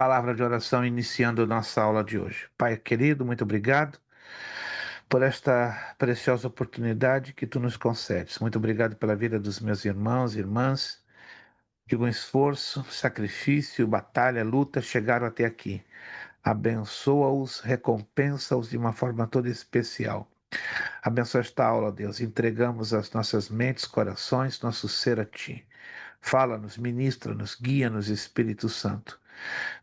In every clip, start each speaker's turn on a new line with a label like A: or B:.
A: Palavra de oração iniciando nossa aula de hoje. Pai querido, muito obrigado por esta preciosa oportunidade que tu nos concedes. Muito obrigado pela vida dos meus irmãos e irmãs, que com esforço, sacrifício, batalha, luta chegaram até aqui. Abençoa-os, recompensa-os de uma forma toda especial. Abençoa esta aula, Deus. Entregamos as nossas mentes, corações, nosso ser a ti. Fala-nos, ministra-nos, guia-nos, Espírito Santo.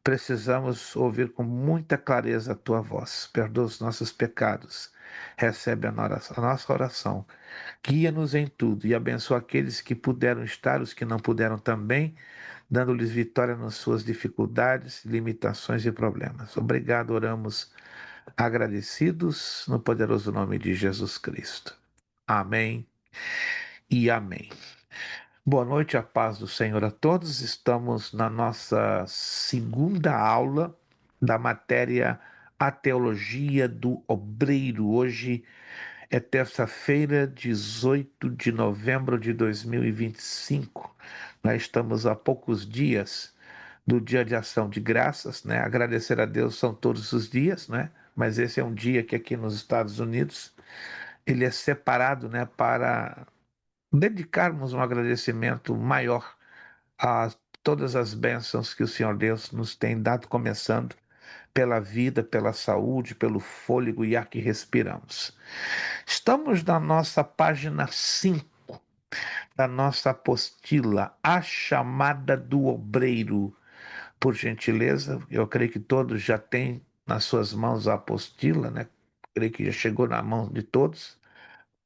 A: Precisamos ouvir com muita clareza a tua voz. Perdoa os nossos pecados. Recebe a nossa oração. Guia-nos em tudo e abençoa aqueles que puderam estar, os que não puderam também, dando-lhes vitória nas suas dificuldades, limitações e problemas. Obrigado, oramos agradecidos no poderoso nome de Jesus Cristo. Amém e amém. Boa noite, a paz do Senhor a todos. Estamos na nossa segunda aula da matéria A Teologia do Obreiro. Hoje é terça-feira, 18 de novembro de 2025. Nós estamos a poucos dias do Dia de Ação de Graças, né? Agradecer a Deus são todos os dias, né? Mas esse é um dia que aqui nos Estados Unidos ele é separado, né, para dedicarmos um agradecimento maior a todas as bênçãos que o Senhor Deus nos tem dado, começando pela vida, pela saúde, pelo fôlego e ar que respiramos. Estamos na nossa página 5 da nossa apostila, A Chamada do Obreiro. Por gentileza, eu creio que todos já têm nas suas mãos a apostila, né? Creio que já chegou na mão de todos.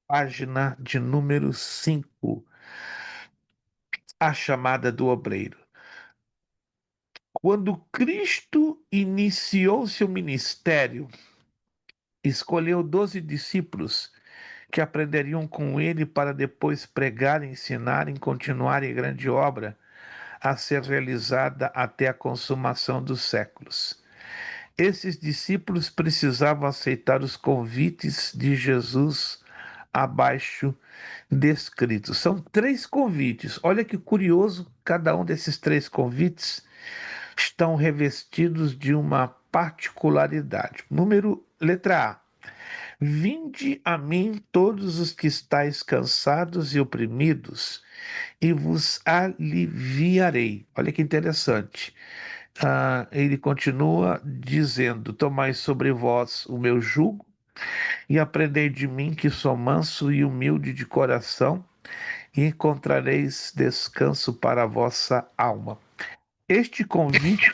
A: Página de número 5, A Chamada do Obreiro. Quando Cristo iniciou seu ministério, escolheu 12 discípulos que aprenderiam com ele para depois pregar, ensinar e continuar a grande obra a ser realizada até a consumação dos séculos. Esses discípulos precisavam aceitar os convites de Jesus abaixo descritos. São 3 convites. Olha que curioso, cada um desses 3 convites estão revestidos de uma particularidade. Letra A. Vinde a mim todos os que estáis cansados e oprimidos, e vos aliviarei. Olha que interessante. Ele continua dizendo: Tomai sobre vós o meu jugo e aprendei de mim, que sou manso e humilde de coração, e encontrareis descanso para a vossa alma. Este convite,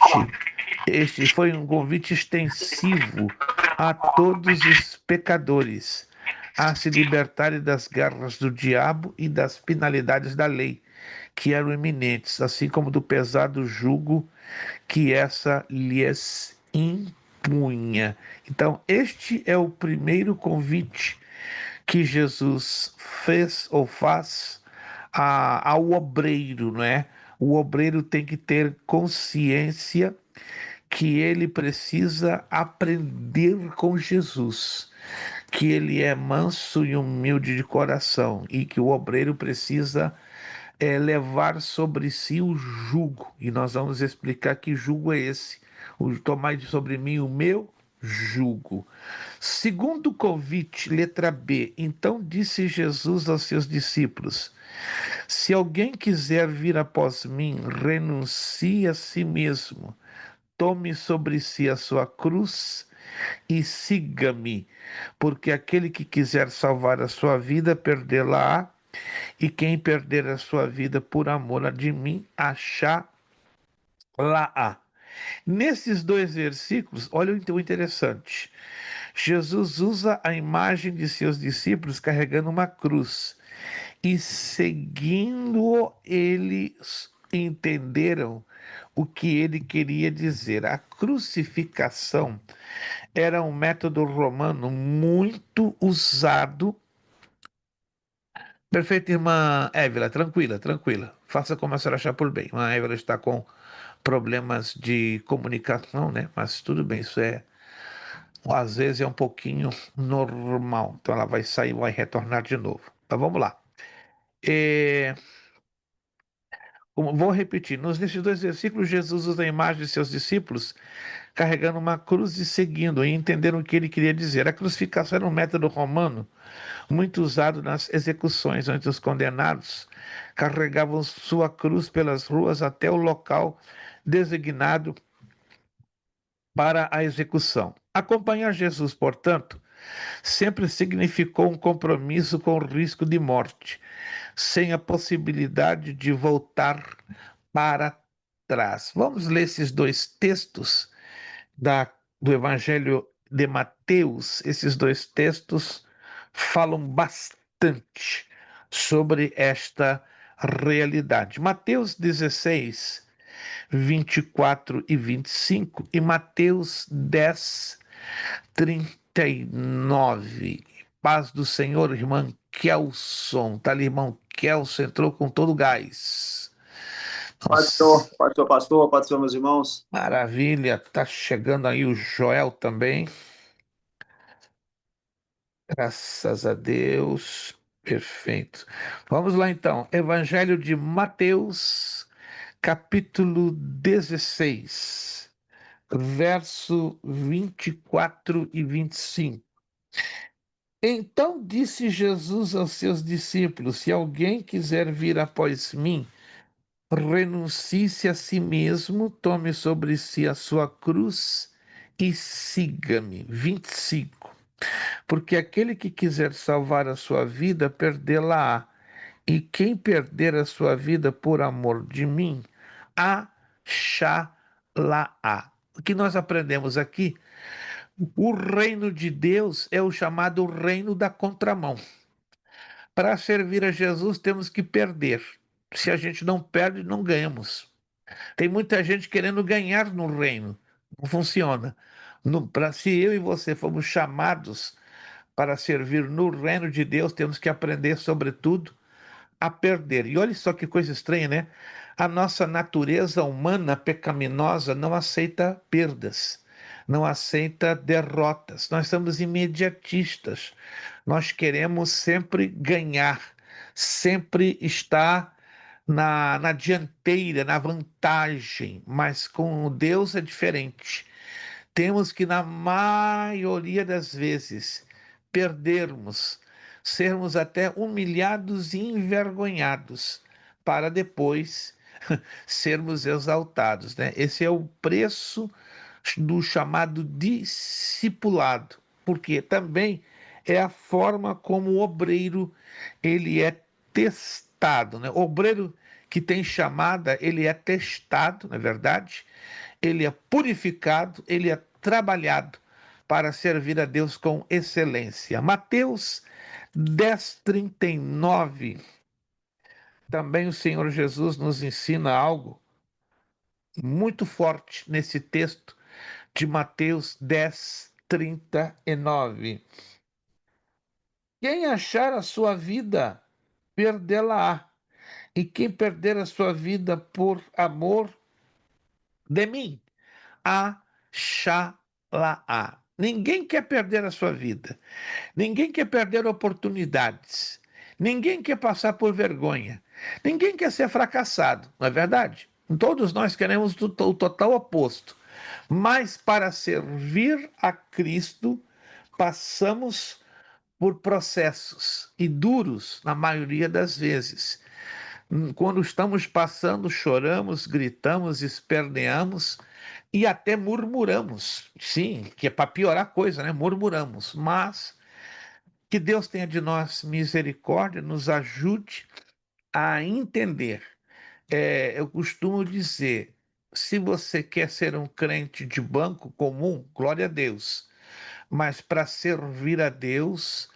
A: este foi um convite extensivo a todos os pecadores, a se libertarem das garras do diabo e das penalidades da lei, que eram iminentes, assim como do pesado jugo que essa lhes impunha. Então, este é o primeiro convite que Jesus fez ou faz ao obreiro, não é? O obreiro tem que ter consciência que ele precisa aprender com Jesus, que ele é manso e humilde de coração e que o obreiro precisa levar sobre si o jugo. E nós vamos explicar que jugo é esse. Tomai sobre mim o meu jugo. Segundo convite, letra B. Então disse Jesus aos seus discípulos: Se alguém quiser vir após mim, renuncie a si mesmo, tome sobre si a sua cruz e siga-me, porque aquele que quiser salvar a sua vida, perdê-la-á, e quem perder a sua vida por amor de mim, achá-la-á. Nesses 2 versículos, olha o interessante. Jesus usa a imagem de seus discípulos carregando uma cruz e seguindo eles entenderam o que ele queria dizer. A crucificação era um método romano muito usado. Perfeito, irmã Évila, tranquila, tranquila. Faça como a senhora achar por bem. A Évila está com problemas de comunicação, né? Mas tudo bem, isso às vezes é um pouquinho normal. Então ela vai sair, vai retornar de novo. Mas vamos lá. É, Vou repetir, nesses dois versículos, Jesus usa a imagem de seus discípulos carregando uma cruz e seguindo, e entenderam o que ele queria dizer. A crucificação era um método romano muito usado nas execuções, onde os condenados carregavam sua cruz pelas ruas até o local designado para a execução. Acompanhar Jesus, portanto, sempre significou um compromisso com o risco de morte, sem a possibilidade de voltar para trás. Vamos ler esses dois textos do Evangelho de Mateus. Esses dois textos falam bastante sobre esta realidade. Mateus 16, 24 e 25 e Mateus 10, 39. Paz do Senhor, irmã Kelson. Tá ali, irmão Kelson, entrou com todo o gás. Nossa,
B: Paz do Senhor, meus irmãos.
A: maravilha. Tá chegando aí o Joel também. Graças a Deus. Perfeito. Vamos lá então. Evangelho de Mateus, capítulo 16, verso 24 e 25. Então disse Jesus aos seus discípulos: Se alguém quiser vir após mim, renuncie-se a si mesmo, tome sobre si a sua cruz e siga-me. 25. Porque aquele que quiser salvar a sua vida, perdê-la-á. E quem perder a sua vida por amor de mim, achá-la-á. O que nós aprendemos aqui? O reino de Deus é o chamado reino da contramão. Para servir a Jesus, temos que perder. Se a gente não perde, não ganhamos. Tem muita gente querendo ganhar no reino. Não funciona. Se eu e você fomos chamados para servir no reino de Deus, temos que aprender, sobretudo, a perder. E olha só que coisa estranha, né? A nossa natureza humana pecaminosa não aceita perdas, não aceita derrotas. Nós somos imediatistas. Nós queremos sempre ganhar, sempre estar na dianteira, na vantagem. Mas com Deus é diferente. Temos que, na maioria das vezes, perdermos, sermos até humilhados e envergonhados, para depois sermos exaltados, né? Esse é o preço do chamado discipulado, porque também é a forma como o obreiro ele é testado, né? O obreiro que tem chamada, ele é testado, na verdade, ele é purificado, ele é trabalhado para servir a Deus com excelência. Mateus 10:39. Também o Senhor Jesus nos ensina algo muito forte nesse texto de Mateus 10:39. Quem achar a sua vida, perdê-la-á. E quem perder a sua vida por amor de mim, achá-la-á. Ninguém quer perder a sua vida. Ninguém quer perder oportunidades. Ninguém quer passar por vergonha. Ninguém quer ser fracassado, não é verdade? Todos nós queremos o total oposto. Mas para servir a Cristo, passamos por processos e duros na maioria das vezes. Quando estamos passando, choramos, gritamos, esperneamos e até murmuramos. Sim, que é para piorar a coisa, né? Murmuramos. Mas que Deus tenha de nós misericórdia, nos ajude a entender. Eu costumo dizer: se você quer ser um crente de banco comum, glória a Deus. Mas para servir a Deus,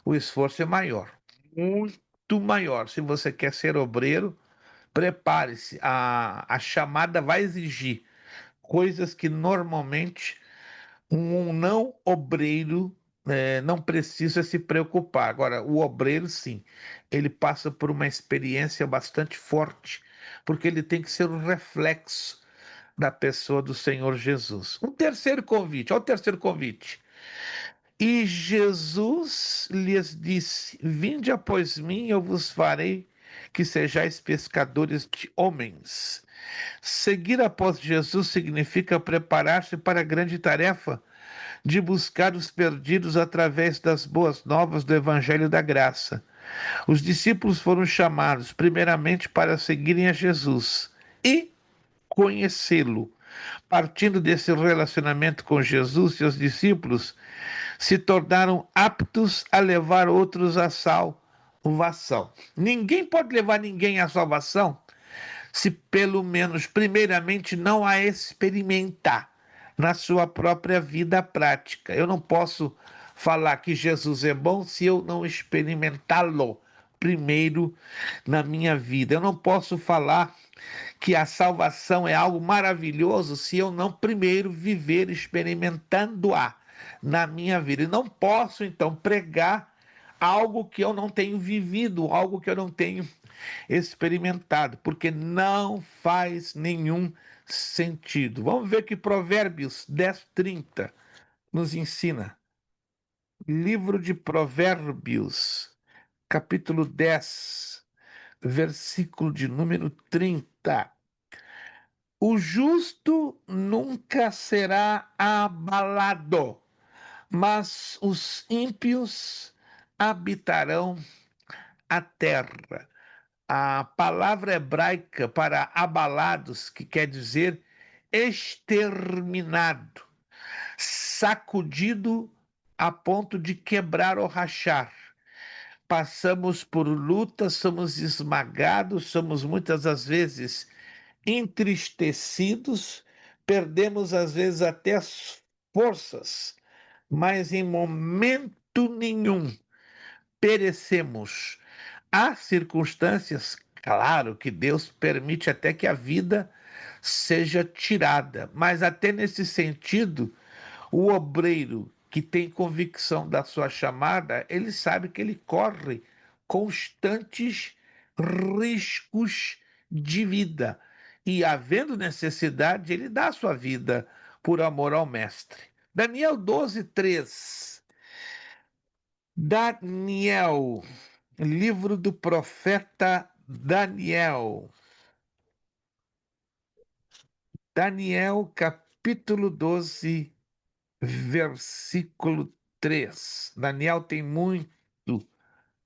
A: o esforço é maior, muito maior. Se você quer ser obreiro, prepare-se, a chamada vai exigir coisas que normalmente um não obreiro não precisa se preocupar. Agora, o obreiro, sim, ele passa por uma experiência bastante forte, porque ele tem que ser o reflexo da pessoa do Senhor Jesus. Um terceiro convite, olha o terceiro convite. E Jesus lhes disse: Vinde após mim, eu vos farei que sejais pescadores de homens. Seguir após Jesus significa preparar-se para a grande tarefa de buscar os perdidos através das boas novas do Evangelho da Graça. Os discípulos foram chamados primeiramente para seguirem a Jesus e conhecê-lo. Partindo desse relacionamento com Jesus, seus discípulos se tornaram aptos a levar outros à salvação. Ninguém pode levar ninguém à salvação se pelo menos primeiramente não a experimentar na sua própria vida prática. Eu não posso falar que Jesus é bom se eu não experimentá-lo primeiro na minha vida. Eu não posso falar que a salvação é algo maravilhoso se eu não primeiro viver experimentando-a na minha vida. E não posso, então, pregar algo que eu não tenho vivido, algo que eu não tenho experimentado, porque não faz nenhum sentido. Vamos ver que Provérbios 10:30 nos ensina. Livro de Provérbios, capítulo 10, versículo de número 30. O justo nunca será abalado, mas os ímpios habitarão a terra. A palavra hebraica para abalados, que quer dizer exterminado, sacudido a ponto de quebrar ou rachar. Passamos por lutas, somos esmagados, somos muitas das vezes entristecidos, perdemos às vezes até as forças, mas em momento nenhum perecemos. Há circunstâncias, claro, que Deus permite até que a vida seja tirada, mas até nesse sentido, o obreiro que tem convicção da sua chamada, ele sabe que ele corre constantes riscos de vida. E havendo necessidade, ele dá a sua vida por amor ao Mestre. Daniel 12:3. Daniel, livro do profeta Daniel. Daniel, capítulo 12, versículo 3. Daniel tem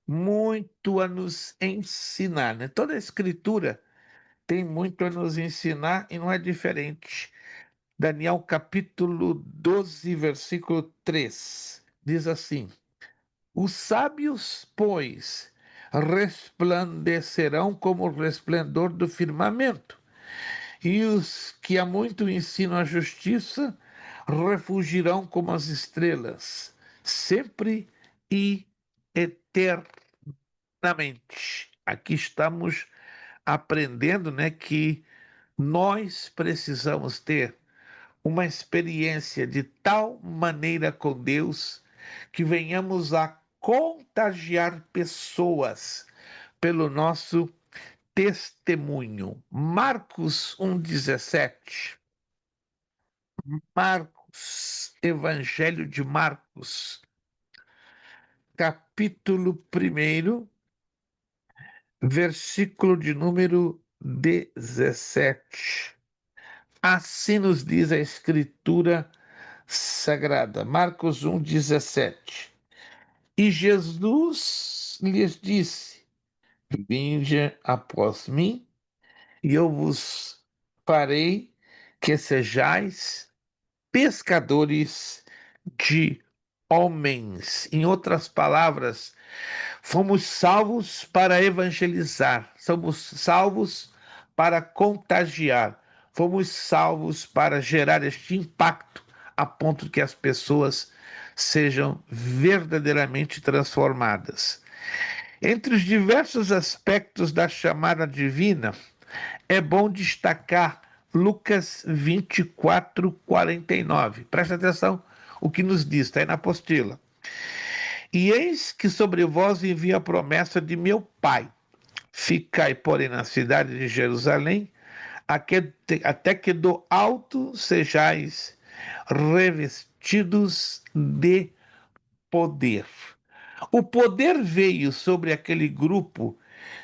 A: muito a nos ensinar, né? Toda a escritura tem muito a nos ensinar e não é diferente. Daniel, capítulo 12, versículo 3. Diz assim: Os sábios, pois, resplandecerão como o resplendor do firmamento, e os que há muito ensinam a justiça refugirão como as estrelas, sempre e eternamente. Aqui estamos aprendendo, né, que nós precisamos ter uma experiência de tal maneira com Deus que venhamos a contagiar pessoas pelo nosso testemunho. Marcos 1:17. Marcos, Evangelho de Marcos, capítulo 1, versículo de número 17. Assim nos diz a Escritura Sagrada. Marcos 1:17. E Jesus lhes disse: Vinde após mim, e eu vos farei que sejais pescadores de homens. Em outras palavras, fomos salvos para evangelizar, somos salvos para contagiar, fomos salvos para gerar este impacto a ponto de que as pessoas sejam verdadeiramente transformadas. Entre os diversos aspectos da chamada divina, é bom destacar Lucas 24:49. Presta atenção o que nos diz, está aí na apostila. E eis que sobre vós envio a promessa de meu Pai. Ficai, porém, na cidade de Jerusalém, até que do alto sejais revestidos de poder. O poder veio sobre aquele grupo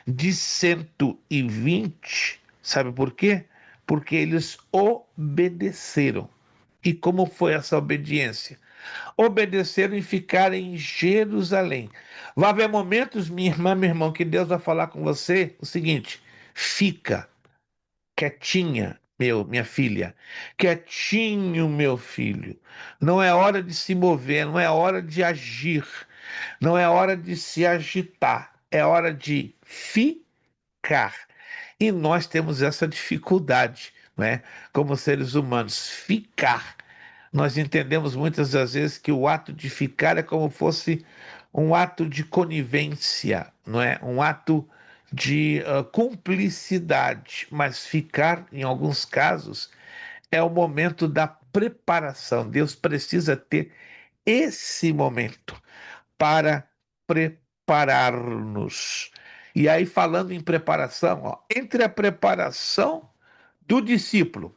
A: de 120. Sabe por quê? Porque eles obedeceram. E como foi essa obediência? Obedeceram e ficaram em Jerusalém. Vai haver momentos, minha irmã, meu irmão, que Deus vai falar com você o seguinte: fica quietinha, minha filha, quietinho, meu filho. Não é hora de se mover, não é hora de agir, não é hora de se agitar, é hora de ficar. E nós temos essa dificuldade, né? Como seres humanos, ficar. Nós entendemos muitas das vezes que o ato de ficar é como fosse um ato de conivência, não é? Um ato de cumplicidade, mas ficar, em alguns casos, é o momento da preparação. Deus precisa ter esse momento para preparar-nos. E aí, falando em preparação, ó, entre a preparação do discípulo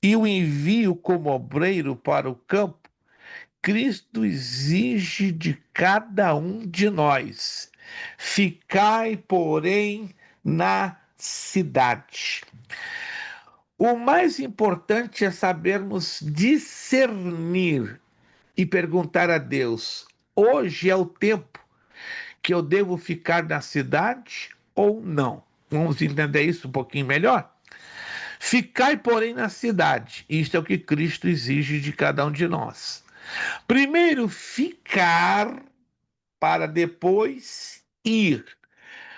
A: e o envio como obreiro para o campo, Cristo exige de cada um de nós: ficai, porém, na cidade. O mais importante é sabermos discernir e perguntar a Deus: hoje é o tempo que eu devo ficar na cidade ou não? Vamos entender isso um pouquinho melhor? Ficai, porém, na cidade. Isto é o que Cristo exige de cada um de nós. Primeiro, ficar para depois ir.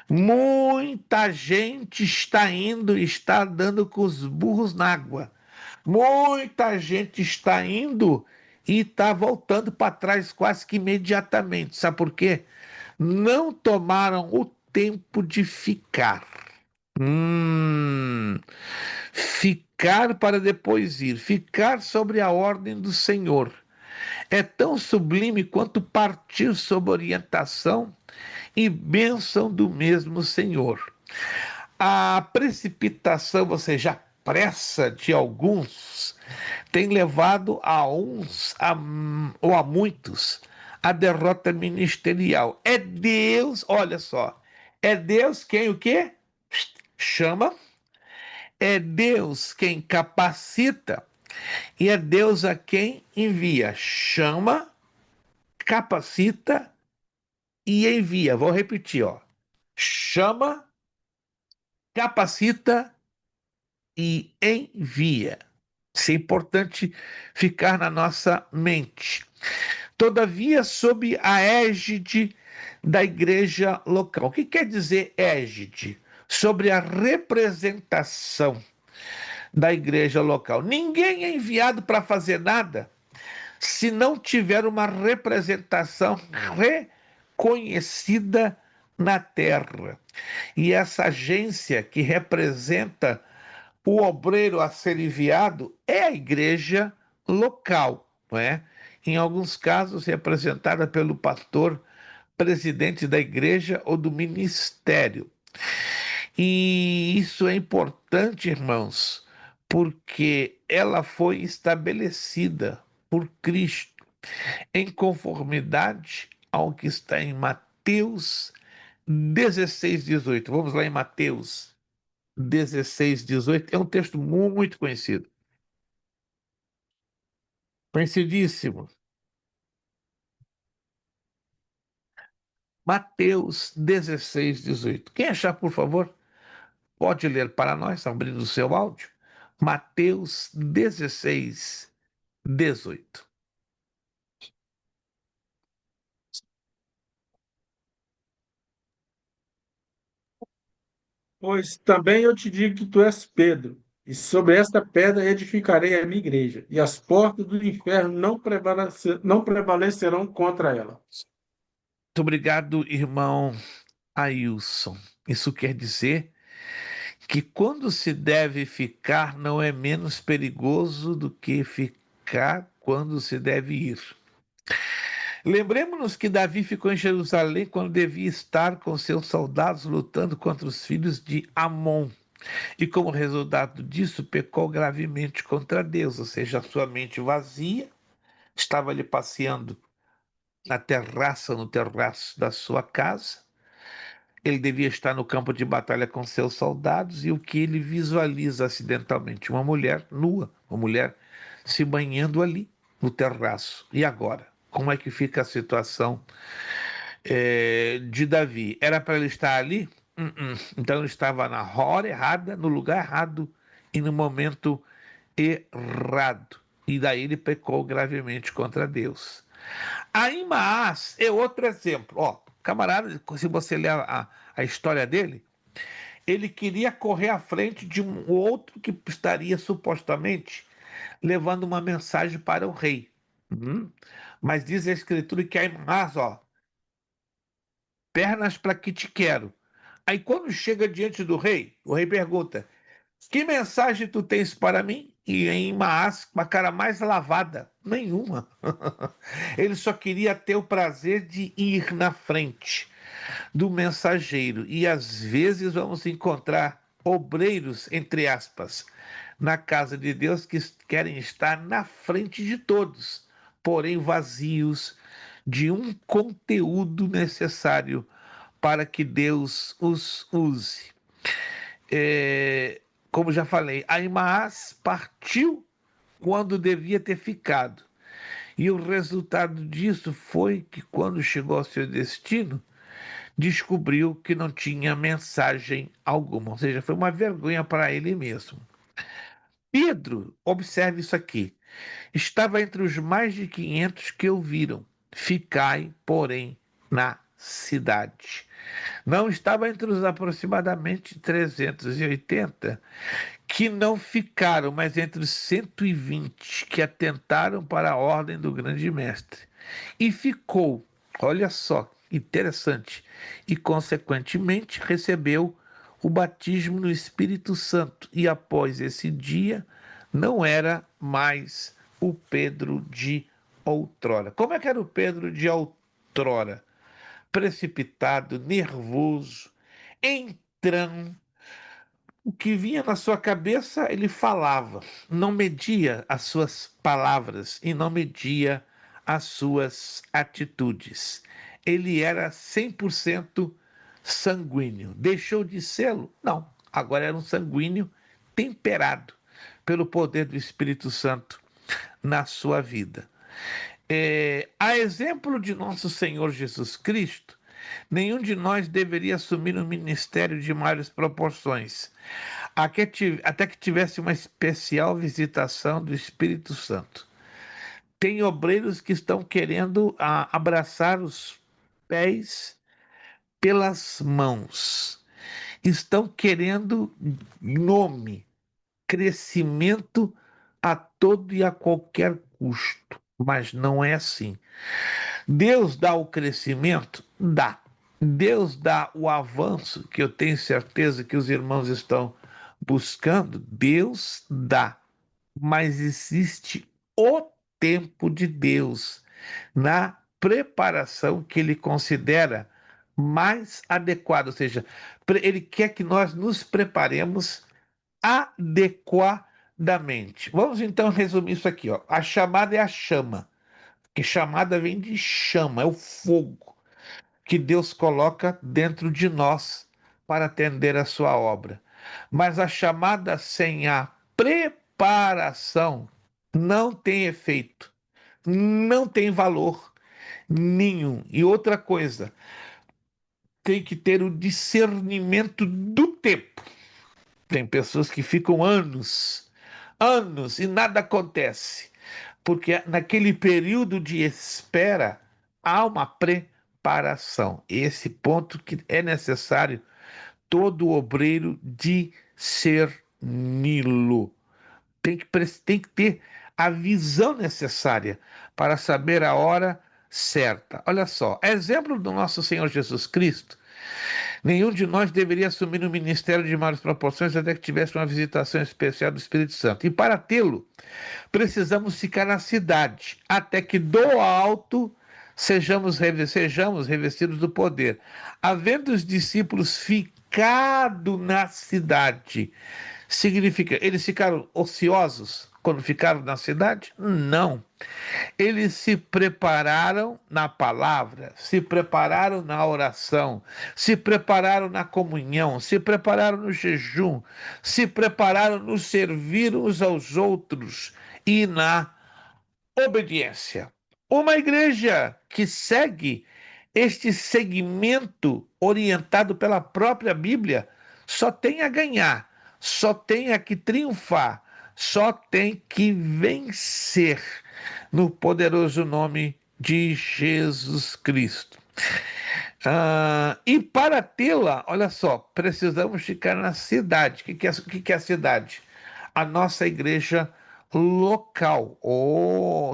A: Muita gente está indo e está dando com os burros na água. Muita gente está indo e está voltando para trás quase que imediatamente. Sabe por quê? Não tomaram o tempo de ficar. Ficar para depois ir. Ficar sobre a ordem do Senhor. É tão sublime quanto partir sob orientação e bênção do mesmo Senhor. A precipitação, ou seja, a pressa de alguns, tem levado a uns ou a muitos a derrota ministerial. É Deus, olha só, é Deus quem o quê? Chama, é Deus quem capacita e é Deus a quem envia. Chama, capacita e envia. Vou repetir, ó. Chama, capacita e envia. Isso é importante ficar na nossa mente. Todavia, sob a égide da igreja local. O que quer dizer égide? Sobre a representação da igreja local. Ninguém é enviado para fazer nada se não tiver uma representação reconhecida na terra. E essa agência que representa o obreiro a ser enviado é a igreja local, não é? Em alguns casos, representada pelo pastor, presidente da igreja ou do ministério. E isso é importante, irmãos, porque ela foi estabelecida por Cristo em conformidade ao que está em Mateus 16:18. Vamos lá em Mateus 16:18. É um texto muito conhecido. Conhecidíssimo. Mateus 16:18. Quem achar, por favor, pode ler para nós, abrindo o seu áudio. Mateus 16:18.
C: Pois também eu te digo que tu és Pedro, e sobre esta pedra edificarei a minha igreja, e as portas do inferno não prevalecerão contra ela.
A: Muito obrigado, irmão Ailson. Isso quer dizer que quando se deve ficar, não é menos perigoso do que ficar quando se deve ir. Lembremos-nos que Davi ficou em Jerusalém quando devia estar com seus soldados lutando contra os filhos de Amon. E como resultado disso, pecou gravemente contra Deus, ou seja, a sua mente vazia, estava ali passeando no terraço da sua casa, Ele devia estar no campo de batalha com seus soldados e o que ele visualiza acidentalmente? Uma mulher nua, uma mulher se banhando ali no terraço. E agora? Como é que fica a situação de Davi? Era para ele estar ali? Então ele estava na hora errada, no lugar errado e no momento errado. E daí ele pecou gravemente contra Deus. Ahimaás é outro exemplo. Ó, camarada, se você ler a história dele, ele queria correr à frente de um outro que estaria supostamente levando uma mensagem para o rei. Mas diz a escritura que Ahimaás, ó, pernas para que te quero. Aí quando chega diante do rei, o rei pergunta: que mensagem tu tens para mim? E em Maás, com a cara mais lavada, nenhuma. Ele só queria ter o prazer de ir na frente do mensageiro. E às vezes vamos encontrar obreiros, entre aspas, na casa de Deus que querem estar na frente de todos, porém vazios de um conteúdo necessário para que Deus os use. Como já falei, Ahimaás partiu quando devia ter ficado. E o resultado disso foi que, quando chegou ao seu destino, descobriu que não tinha mensagem alguma. Ou seja, foi uma vergonha para ele mesmo. Pedro, observe isso aqui, estava entre os mais de 500 que o viram. Ficai, porém, na cidade. Não estava entre os aproximadamente 380 que não ficaram, mas entre os 120 que atentaram para a ordem do grande mestre. E ficou, olha só, interessante, e consequentemente recebeu o batismo no Espírito Santo. E após esse dia, não era mais o Pedro de outrora. Como é que era o Pedro de outrora? Precipitado, nervoso, entrando. O que vinha na sua cabeça, ele falava, não media as suas palavras e não media as suas atitudes. Ele era 100% sanguíneo. Deixou de sê-lo? Não. Agora era um sanguíneo temperado pelo poder do Espírito Santo na sua vida. A exemplo de nosso Senhor Jesus Cristo, nenhum de nós deveria assumir um ministério de maiores proporções, até que tivesse uma especial visitação do Espírito Santo. Tem obreiros que estão querendo abraçar os pés pelas mãos, estão querendo nome, crescimento a todo e a qualquer custo, mas não é assim. Deus dá o crescimento? Dá. Deus dá o avanço, que eu tenho certeza que os irmãos estão buscando? Deus dá. Mas existe o tempo de Deus na preparação que ele considera mais adequado, ou seja, ele quer que nós nos preparemos adequadamente. Vamos então resumir isso aqui, ó. A chamada é a chama, que chamada vem de chama, é o fogo que Deus coloca dentro de nós para atender a sua obra. Mas a chamada sem a preparação não tem efeito, não tem valor nenhum. E outra coisa, tem que ter o discernimento do tempo. Tem pessoas que ficam anos, anos e nada acontece, porque naquele período de espera há uma preparação. Esse ponto que é necessário todo obreiro discerni-lo. Tem que ter a visão necessária para saber a hora certa. Olha só, exemplo do nosso Senhor Jesus Cristo. Nenhum de nós deveria assumir um ministério de maiores proporções até que tivesse uma visitação especial do Espírito Santo. E para tê-lo, precisamos ficar na cidade, até que do alto sejamos revestidos do poder. Havendo os discípulos ficado na cidade, Significa, eles ficaram ociosos quando ficaram na cidade? Não. Eles se prepararam na palavra, se prepararam na oração, se prepararam na comunhão, se prepararam no jejum, se prepararam no servir uns aos outros e na obediência. Uma igreja que segue este segmento orientado pela própria Bíblia só tem a ganhar, só tem a que triunfar, só tem que vencer no poderoso nome de Jesus Cristo. E para tê-la, olha só, precisamos ficar na cidade. O que é a cidade? A nossa igreja local.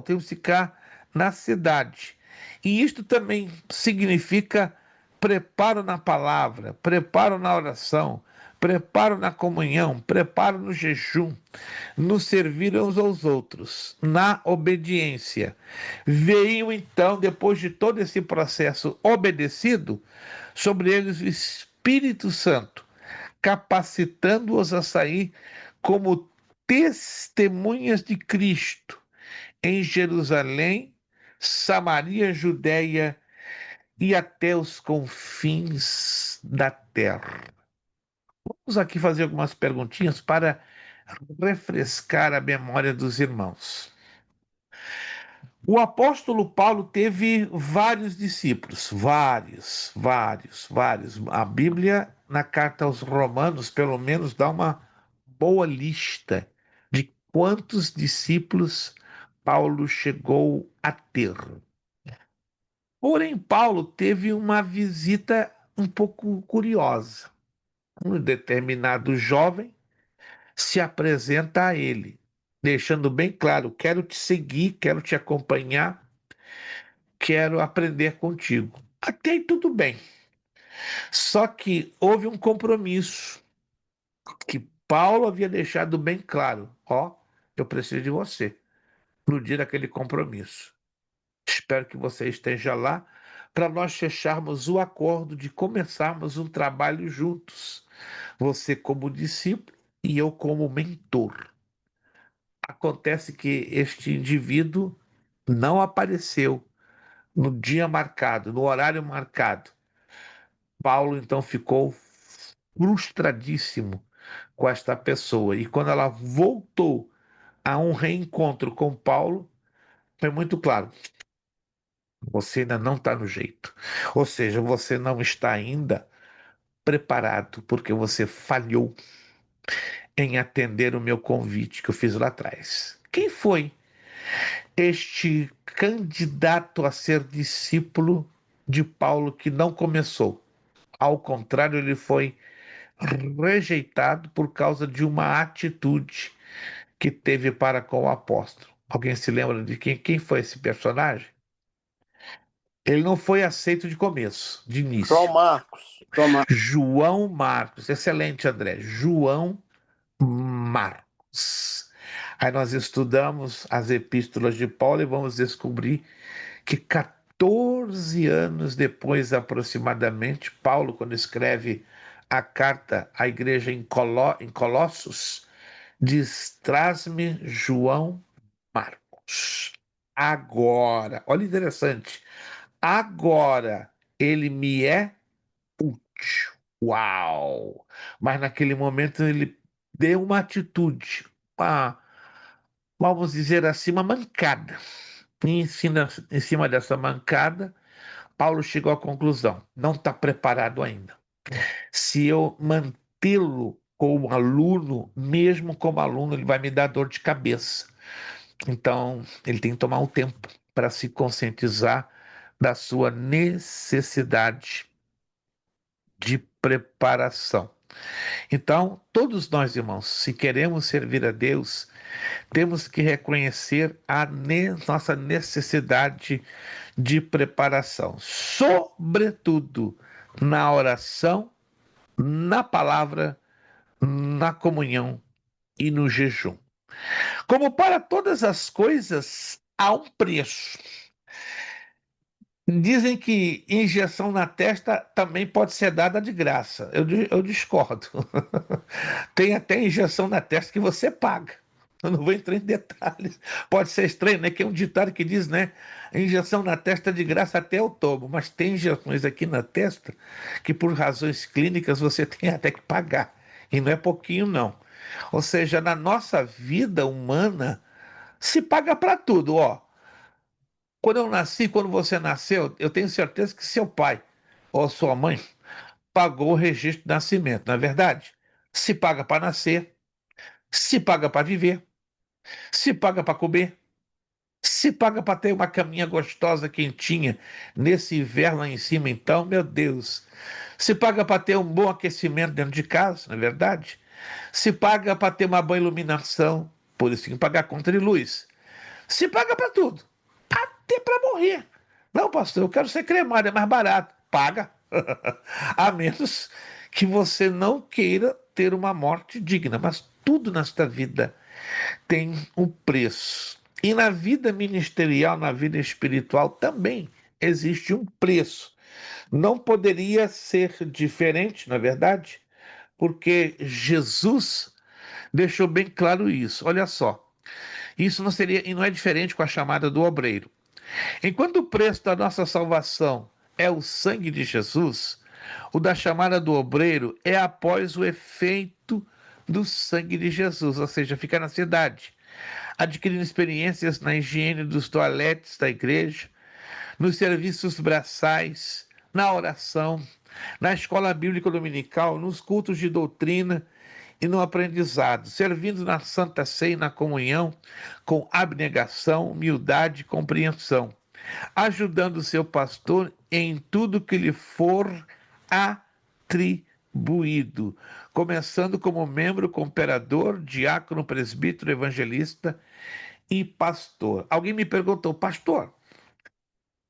A: Temos que ficar na cidade. E isto também significa preparo na palavra, preparo na oração, preparo na comunhão, preparo no jejum, no servir uns aos outros, na obediência. Veio então, depois de todo esse processo obedecido, sobre eles o Espírito Santo, capacitando-os a sair como testemunhas de Cristo em Jerusalém, Samaria, Judéia e até os confins da terra. Vamos aqui fazer algumas perguntinhas para refrescar a memória dos irmãos. O apóstolo Paulo teve vários discípulos, vários. A Bíblia, na carta aos Romanos, pelo menos dá uma boa lista de quantos discípulos Paulo chegou a ter. Porém, Paulo teve uma visita um pouco curiosa. Um determinado jovem se apresenta a ele, deixando bem claro: quero te seguir, quero te acompanhar, quero aprender contigo. Até aí tudo bem. Só que houve um compromisso que Paulo havia deixado bem claro: eu preciso de você no dia daquele compromisso. Espero que você esteja lá para nós fecharmos o acordo de começarmos um trabalho juntos. Você como discípulo e eu como mentor. Acontece que este indivíduo não apareceu no dia marcado, no horário marcado. Paulo então ficou frustradíssimo com esta pessoa. E quando ela voltou a um reencontro com Paulo, foi muito claro: você ainda não está no jeito. Ou seja, você não está ainda preparado, porque você falhou em atender o meu convite que eu fiz lá atrás. Quem foi este candidato a ser discípulo de Paulo que não começou? Ao contrário, ele foi rejeitado por causa de uma atitude que teve para com o apóstolo. Alguém se lembra de quem foi esse personagem? Ele não foi aceito de começo, de
D: João
A: início.
D: Marcos.
A: João Marcos. Excelente, André. João Marcos. Aí nós estudamos as epístolas de Paulo e vamos descobrir que 14 anos depois, aproximadamente, Paulo, quando escreve a carta à igreja em Colossos, diz: traz-me João Marcos. Agora, olha interessante, agora ele me é útil. Uau! Mas naquele momento ele deu uma atitude, vamos dizer assim, uma mancada. E em cima dessa mancada, Paulo chegou à conclusão: não está preparado ainda. Se eu mantê-lo como aluno, mesmo como aluno, ele vai me dar dor de cabeça. Então, ele tem que tomar um tempo para se conscientizar da sua necessidade de preparação. Então, todos nós, irmãos, se queremos servir a Deus, temos que reconhecer a nossa necessidade de preparação, sobretudo na oração, na palavra, na comunhão e no jejum. Como para todas as coisas, há um preço. Dizem que injeção na testa também pode ser dada de graça. Eu discordo. Tem até injeção na testa que você paga. Eu não vou entrar em detalhes. Pode ser estranho, né? Que é um ditado que diz, né? Injeção na testa de graça até eu tomo. Mas tem injeções aqui na testa que, por razões clínicas, você tem até que pagar. E não é pouquinho, não. Ou seja, na nossa vida humana, se paga para tudo, ó. Quando eu nasci, quando você nasceu, eu tenho certeza que seu pai ou sua mãe pagou o registro de nascimento, não é verdade? Se paga para nascer, se paga para viver, se paga para comer, se paga para ter uma caminha gostosa, quentinha, nesse inverno lá em cima, então, meu Deus. Se paga para ter um bom aquecimento dentro de casa, não é verdade? Se paga para ter uma boa iluminação, por isso tem que pagar conta de luz. Se paga para tudo, até para morrer. Não, pastor, eu quero ser cremado, é mais barato. Paga. A menos que você não queira ter uma morte digna. Mas tudo nesta vida tem um preço. E na vida ministerial, na vida espiritual também existe um preço. Não poderia ser diferente, na verdade, porque Jesus deixou bem claro isso. Olha só, isso não seria e não é diferente com a chamada do obreiro. Enquanto o preço da nossa salvação é o sangue de Jesus, o da chamada do obreiro é após o efeito do sangue de Jesus, ou seja, fica na cidade, adquirindo experiências na higiene dos toaletes da igreja, nos serviços braçais, na oração, na escola bíblica dominical, nos cultos de doutrina e no aprendizado, servindo na Santa Ceia e na comunhão com abnegação, humildade e compreensão, ajudando o seu pastor em tudo que lhe for atribuído, começando como membro, cooperador, diácono, presbítero, evangelista e pastor. Alguém me perguntou, pastor,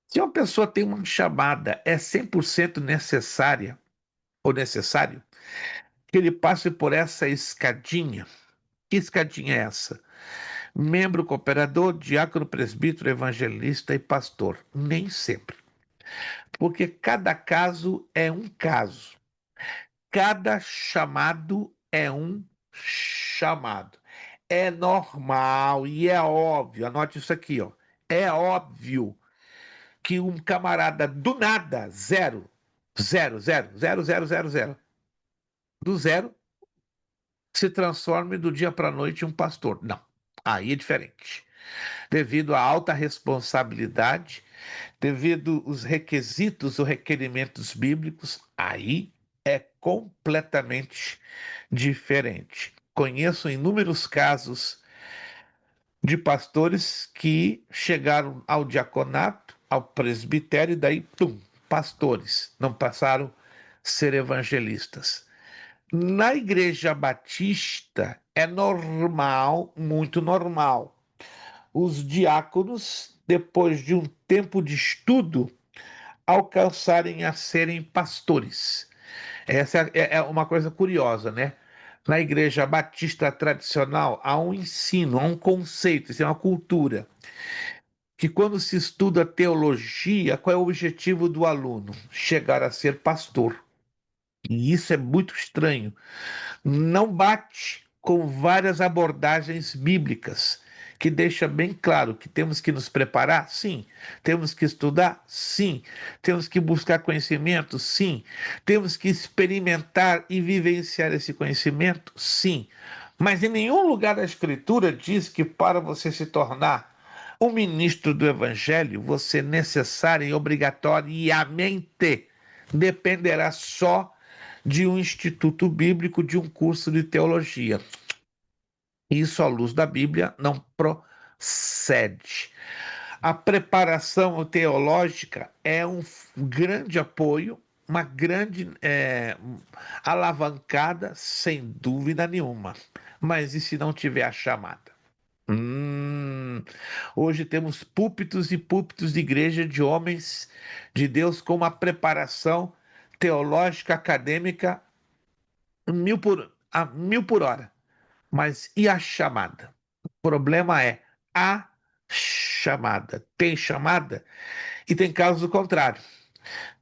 A: se uma pessoa tem uma chamada, é 100% necessária ou necessário que ele passe por essa escadinha? Que escadinha é essa? Membro, cooperador, diácono, presbítero, evangelista e pastor. Nem sempre. Porque cada caso é um caso. Cada chamado é um chamado. É normal e é óbvio, anote isso aqui, ó. É óbvio que um camarada do nada, zero, zero, zero, zero, zero, zero, zero, do zero, se transforme do dia para a noite em um pastor. Não, aí é diferente. Devido à alta responsabilidade, devido os requisitos ou requerimentos bíblicos, aí é completamente diferente. Conheço inúmeros casos de pastores que chegaram ao diaconato, ao presbitério, e daí, pum, pastores, não passaram a ser evangelistas. Na igreja batista é normal, muito normal, os diáconos, depois de um tempo de estudo, alcançarem a serem pastores. Essa é uma coisa curiosa, né? Na igreja batista tradicional há um ensino, há um conceito, isso é uma cultura, que quando se estuda teologia, qual é o objetivo do aluno? Chegar a ser pastor. E isso é muito estranho. Não bate com várias abordagens bíblicas, que deixa bem claro que temos que nos preparar, sim, temos que estudar, sim, temos que buscar conhecimento, sim, temos que experimentar e vivenciar esse conhecimento, sim. Mas em nenhum lugar da Escritura diz que para você se tornar um ministro do Evangelho, você necessário e obrigatoriamente dependerá só de um instituto bíblico, de um curso de teologia. Isso, à luz da Bíblia, não procede. A preparação teológica é um grande apoio, uma grande alavancada, sem dúvida nenhuma. Mas e se não tiver a chamada? Hoje temos púlpitos e púlpitos de igreja de homens de Deus com uma preparação teológica, acadêmica, a mil por hora. Mas e a chamada? O problema é a chamada. Tem chamada? E tem casos do contrário.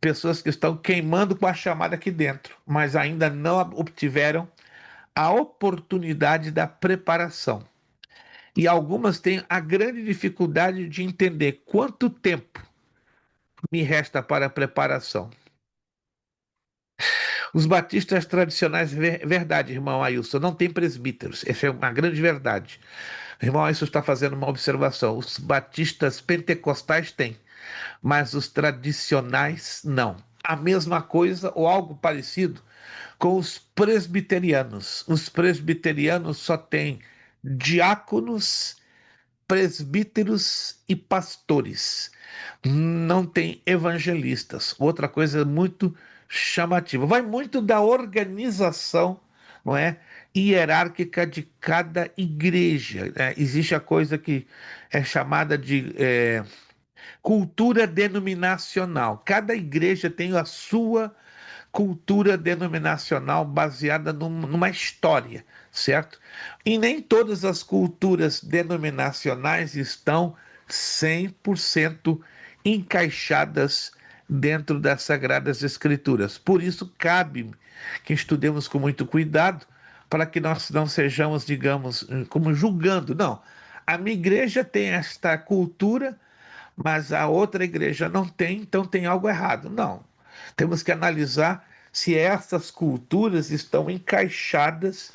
A: Pessoas que estão queimando com a chamada aqui dentro, mas ainda não obtiveram a oportunidade da preparação. E algumas têm a grande dificuldade de entender quanto tempo me resta para a preparação. Os batistas tradicionais, verdade, irmão Ailson, não tem presbíteros. Essa é uma grande verdade. O irmão Ailson está fazendo uma observação. Os batistas pentecostais têm, mas os tradicionais não. A mesma coisa ou algo parecido com os presbiterianos. Os presbiterianos só têm diáconos, presbíteros e pastores. Não tem evangelistas. Outra coisa muito chamativa. Vai muito da organização, não é? Hierárquica de cada igreja, né? Existe a coisa que é chamada de cultura denominacional. Cada igreja tem a sua cultura denominacional baseada numa história, certo? E nem todas as culturas denominacionais estão 100% encaixadas dentro das Sagradas Escrituras. Por isso, cabe que estudemos com muito cuidado para que nós não sejamos, digamos, como julgando. Não, a minha igreja tem esta cultura, mas a outra igreja não tem, então tem algo errado. Não. Temos que analisar se essas culturas estão encaixadas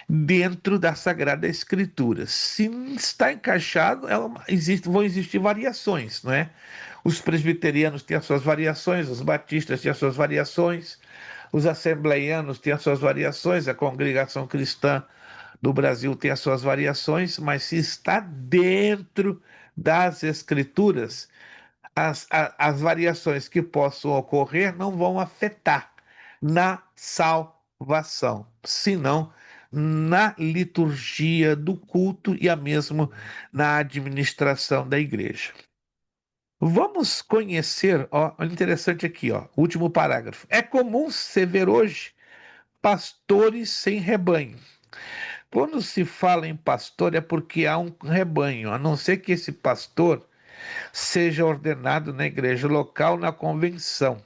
A: dentro da Sagrada Escritura. Se está encaixado, vão existir variações, não é? Os presbiterianos têm as suas variações, os batistas têm as suas variações, os assembleianos têm as suas variações, a congregação cristã do Brasil tem as suas variações, mas se está dentro das Escrituras, as variações que possam ocorrer não vão afetar na salvação, senão na liturgia do culto e a mesmo na administração da igreja. Vamos conhecer, ó, interessante aqui, ó, último parágrafo. É comum se ver hoje pastores sem rebanho. Quando se fala em pastor é porque há um rebanho, a não ser que esse pastor seja ordenado na igreja local, na convenção,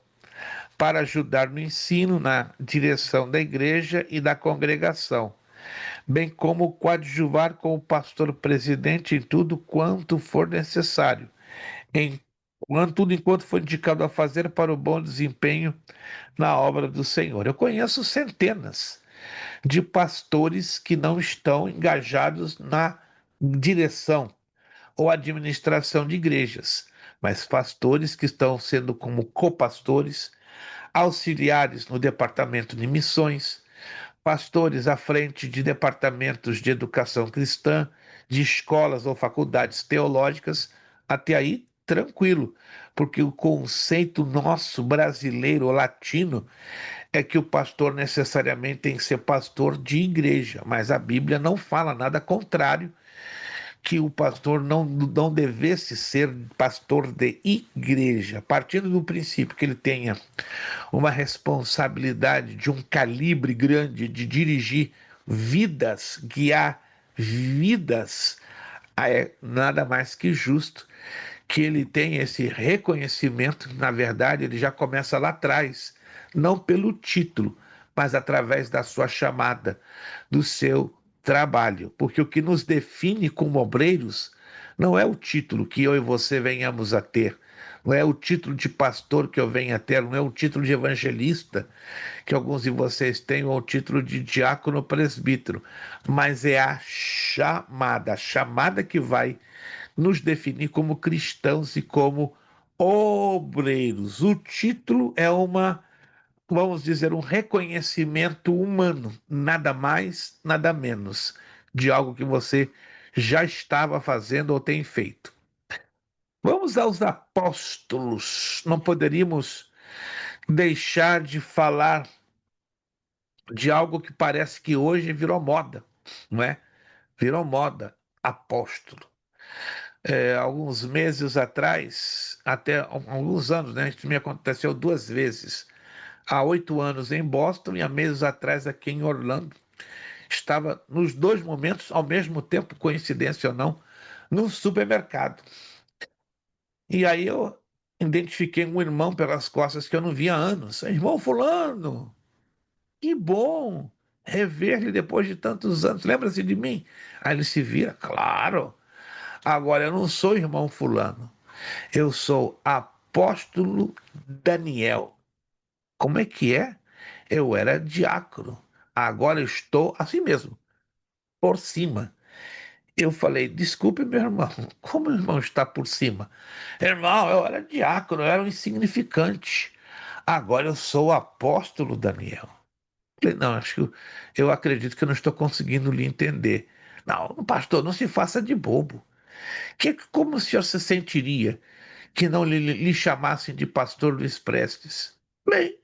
A: para ajudar no ensino, na direção da igreja e da congregação, bem como coadjuvar com o pastor presidente em tudo quanto for necessário, tudo enquanto for indicado a fazer para o bom desempenho na obra do Senhor. Eu conheço centenas de pastores que não estão engajados na direção ou administração de igrejas, mas pastores que estão sendo como copastores, auxiliares no departamento de missões, pastores à frente de departamentos de educação cristã, de escolas ou faculdades teológicas, até aí tranquilo, porque o conceito nosso brasileiro latino é que o pastor necessariamente tem que ser pastor de igreja, mas a Bíblia não fala nada contrário, que o pastor não devesse ser pastor de igreja, partindo do princípio que ele tenha uma responsabilidade de um calibre grande de dirigir vidas, guiar vidas, é nada mais que justo que ele tenha esse reconhecimento. Na verdade, ele já começa lá atrás, não pelo título, mas através da sua chamada, do seu trabalho. Porque o que nos define como obreiros não é o título que eu e você venhamos a ter, não é o título de pastor que eu venha a ter, não é o título de evangelista que alguns de vocês têm, ou o título de diácono presbítero, mas é a chamada que vai nos definir como cristãos e como obreiros. O título é vamos dizer, um reconhecimento humano, nada mais, nada menos, de algo que você já estava fazendo ou tem feito. Vamos aos apóstolos. Não poderíamos deixar de falar de algo que parece que hoje virou moda, não é? Virou moda, apóstolo. Alguns meses atrás, até alguns anos, né? Isso me aconteceu 2 vezes. Há 8 anos em Boston e há meses atrás aqui em Orlando. Estava nos dois momentos, ao mesmo tempo, coincidência ou não, num supermercado. E aí eu Identifiquei um irmão pelas costas que eu não via há anos. Irmão fulano, que bom rever-lhe depois de tantos anos. Lembra-se de mim? Aí ele se vira, claro. Agora eu não sou irmão fulano. Eu sou apóstolo Daniel. Como é que é? Eu era diácono. Agora eu estou assim mesmo, por cima. Eu falei, desculpe, meu irmão, como o irmão está por cima? Irmão, eu era diácono, eu era um insignificante. Agora eu sou o apóstolo Daniel. Falei, não, acho que eu acredito que eu não estou conseguindo lhe entender. Não, pastor, não se faça de bobo. Como o senhor se sentiria que não lhe chamassem de pastor Luiz Prestes? Falei,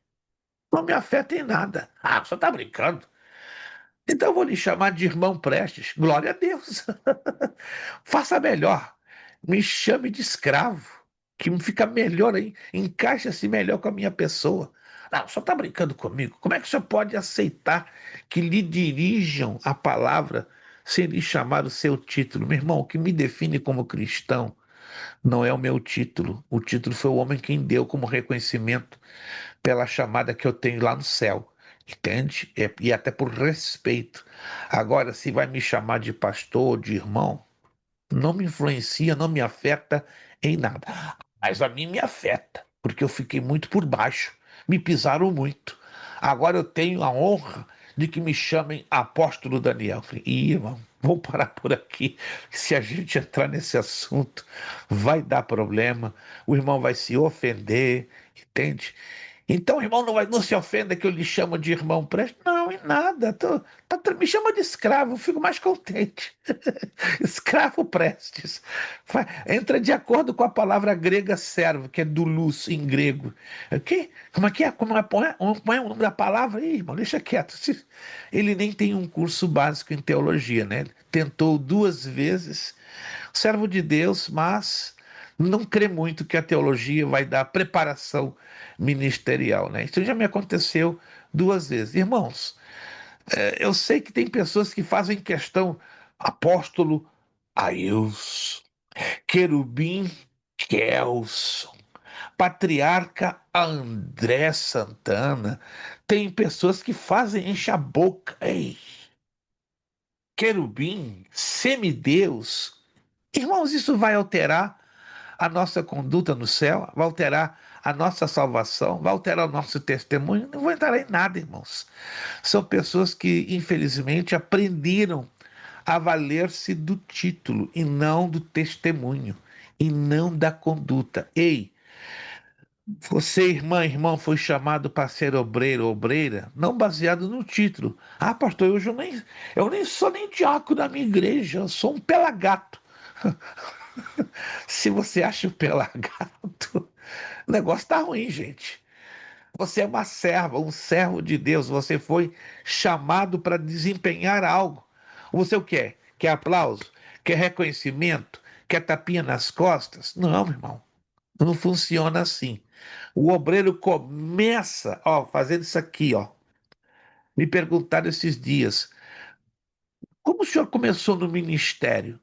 A: não me afeta em nada. Ah, o senhor está brincando? Então eu vou lhe chamar de irmão Prestes. Glória a Deus. Faça melhor. Me chame de escravo, que fica melhor aí, encaixa-se melhor com a minha pessoa. Não, só está brincando comigo. Como é que o senhor pode aceitar que lhe dirijam a palavra sem lhe chamar o seu título? Meu irmão, o que me define como cristão não é o meu título. O título foi o homem quem deu como reconhecimento pela chamada que eu tenho lá no céu. Entende? E até por respeito. Agora, se vai me chamar de pastor, de irmão, não me influencia, não me afeta em nada. Mas a mim me afeta, porque eu fiquei muito por baixo, me pisaram muito. Agora eu tenho a honra de que me chamem Apóstolo Daniel. Falei, ih, irmão, vou parar por aqui. Se a gente entrar nesse assunto, vai dar problema, o irmão vai se ofender, entende? Então, o irmão, não se ofenda que eu lhe chamo de irmão Prestes. Não, em nada. Me chama de escravo, eu fico mais contente. Escravo Prestes. Entra de acordo com a palavra grega servo, que é doulos em grego. Ok? Como é que é? Como é o nome da palavra? Ih, irmão, deixa quieto. Ele nem tem um curso básico em teologia, né? Tentou 2 vezes, servo de Deus, mas não crê muito que a teologia vai dar preparação ministerial, né? Isso já me aconteceu 2 vezes. Irmãos, eu sei que tem pessoas que fazem questão, apóstolo Ailson, querubim Kelson, patriarca André Santana. Tem pessoas que fazem, enche a boca. Ei, querubim, semideus. Irmãos, isso vai alterar a nossa conduta no céu, vai alterar a nossa salvação, vai alterar o nosso testemunho? Não vai alterar em nada, irmãos. São pessoas que, infelizmente, aprenderam a valer-se do título e não do testemunho, e não da conduta. Ei, você, irmã, irmão, foi chamado para ser obreiro ou obreira, não baseado no título. Ah, pastor, eu nem sou nem diácono da minha igreja, eu sou um pelagato. Se você acha o pelagato, o negócio tá ruim, gente. Você é uma serva, um servo de Deus. Você foi chamado para desempenhar algo. Você o quer? Quer aplauso? Quer reconhecimento? Quer tapinha nas costas? Não, meu irmão. Não funciona assim. O obreiro começa, ó, fazendo isso aqui, ó. Me perguntaram esses dias, como o senhor começou no ministério?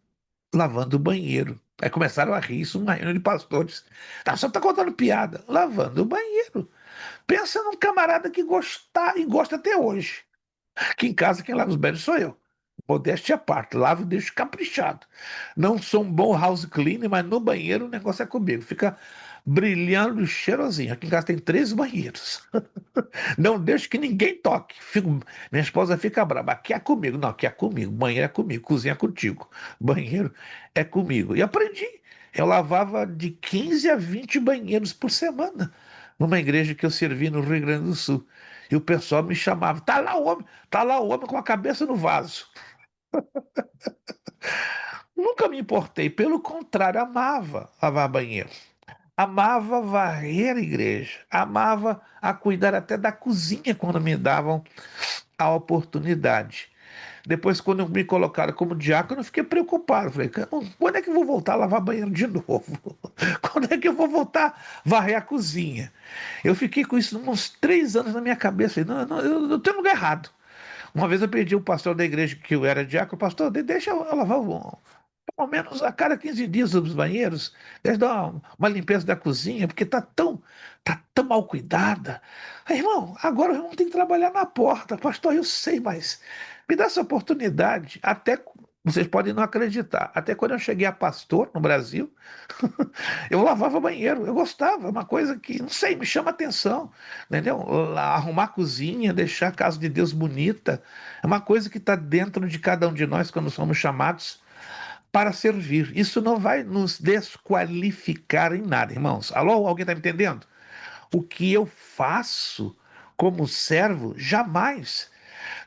A: Lavando o banheiro. Aí começaram a rir, isso numa reunião de pastores. Tá, só tá contando piada. Lavando o banheiro. Pensa num camarada que gosta até hoje. Aqui em casa quem lava os banheiros sou eu. Modéstia à parte, lavo e deixo caprichado. Não sou um bom house cleaner, mas no banheiro o negócio é comigo. Fica brilhando cheirosinho. Aqui em casa tem 3 banheiros. Não deixo que ninguém toque. Minha esposa fica brava. Aqui é comigo. Não, aqui é comigo. Banheiro é comigo. Cozinha é contigo. Banheiro é comigo. E aprendi. Eu lavava de 15 a 20 banheiros por semana numa igreja que eu servi no Rio Grande do Sul. E o pessoal me chamava, tá lá o homem com a cabeça no vaso. Nunca me importei, pelo contrário, amava lavar banheiro. Amava varrer a igreja, amava a cuidar até da cozinha quando me davam a oportunidade. Depois, quando me colocaram como diácono, eu fiquei preocupado. Falei, quando é que eu vou voltar a lavar banheiro de novo? Quando é que eu vou voltar a varrer a cozinha? Eu fiquei com isso uns 3 anos na minha cabeça. Falei, não, eu tenho lugar errado. Uma vez eu pedi um pastor da igreja que eu era diácono, pastor, deixa eu lavar o ao menos a cada 15 dias os banheiros, eles dão uma limpeza da cozinha, porque tá tão mal cuidada. Aí, irmão, agora o irmão tem que trabalhar na porta. Pastor, eu sei, mas me dá essa oportunidade. Até, vocês podem não acreditar, até quando eu cheguei a pastor no Brasil, eu lavava banheiro, eu gostava, é uma coisa que, não sei, me chama atenção, entendeu? Arrumar a cozinha, deixar a casa de Deus bonita, é uma coisa que está dentro de cada um de nós quando somos chamados para servir. Isso não vai nos desqualificar em nada, irmãos. Alô, alguém está me entendendo? O que eu faço como servo jamais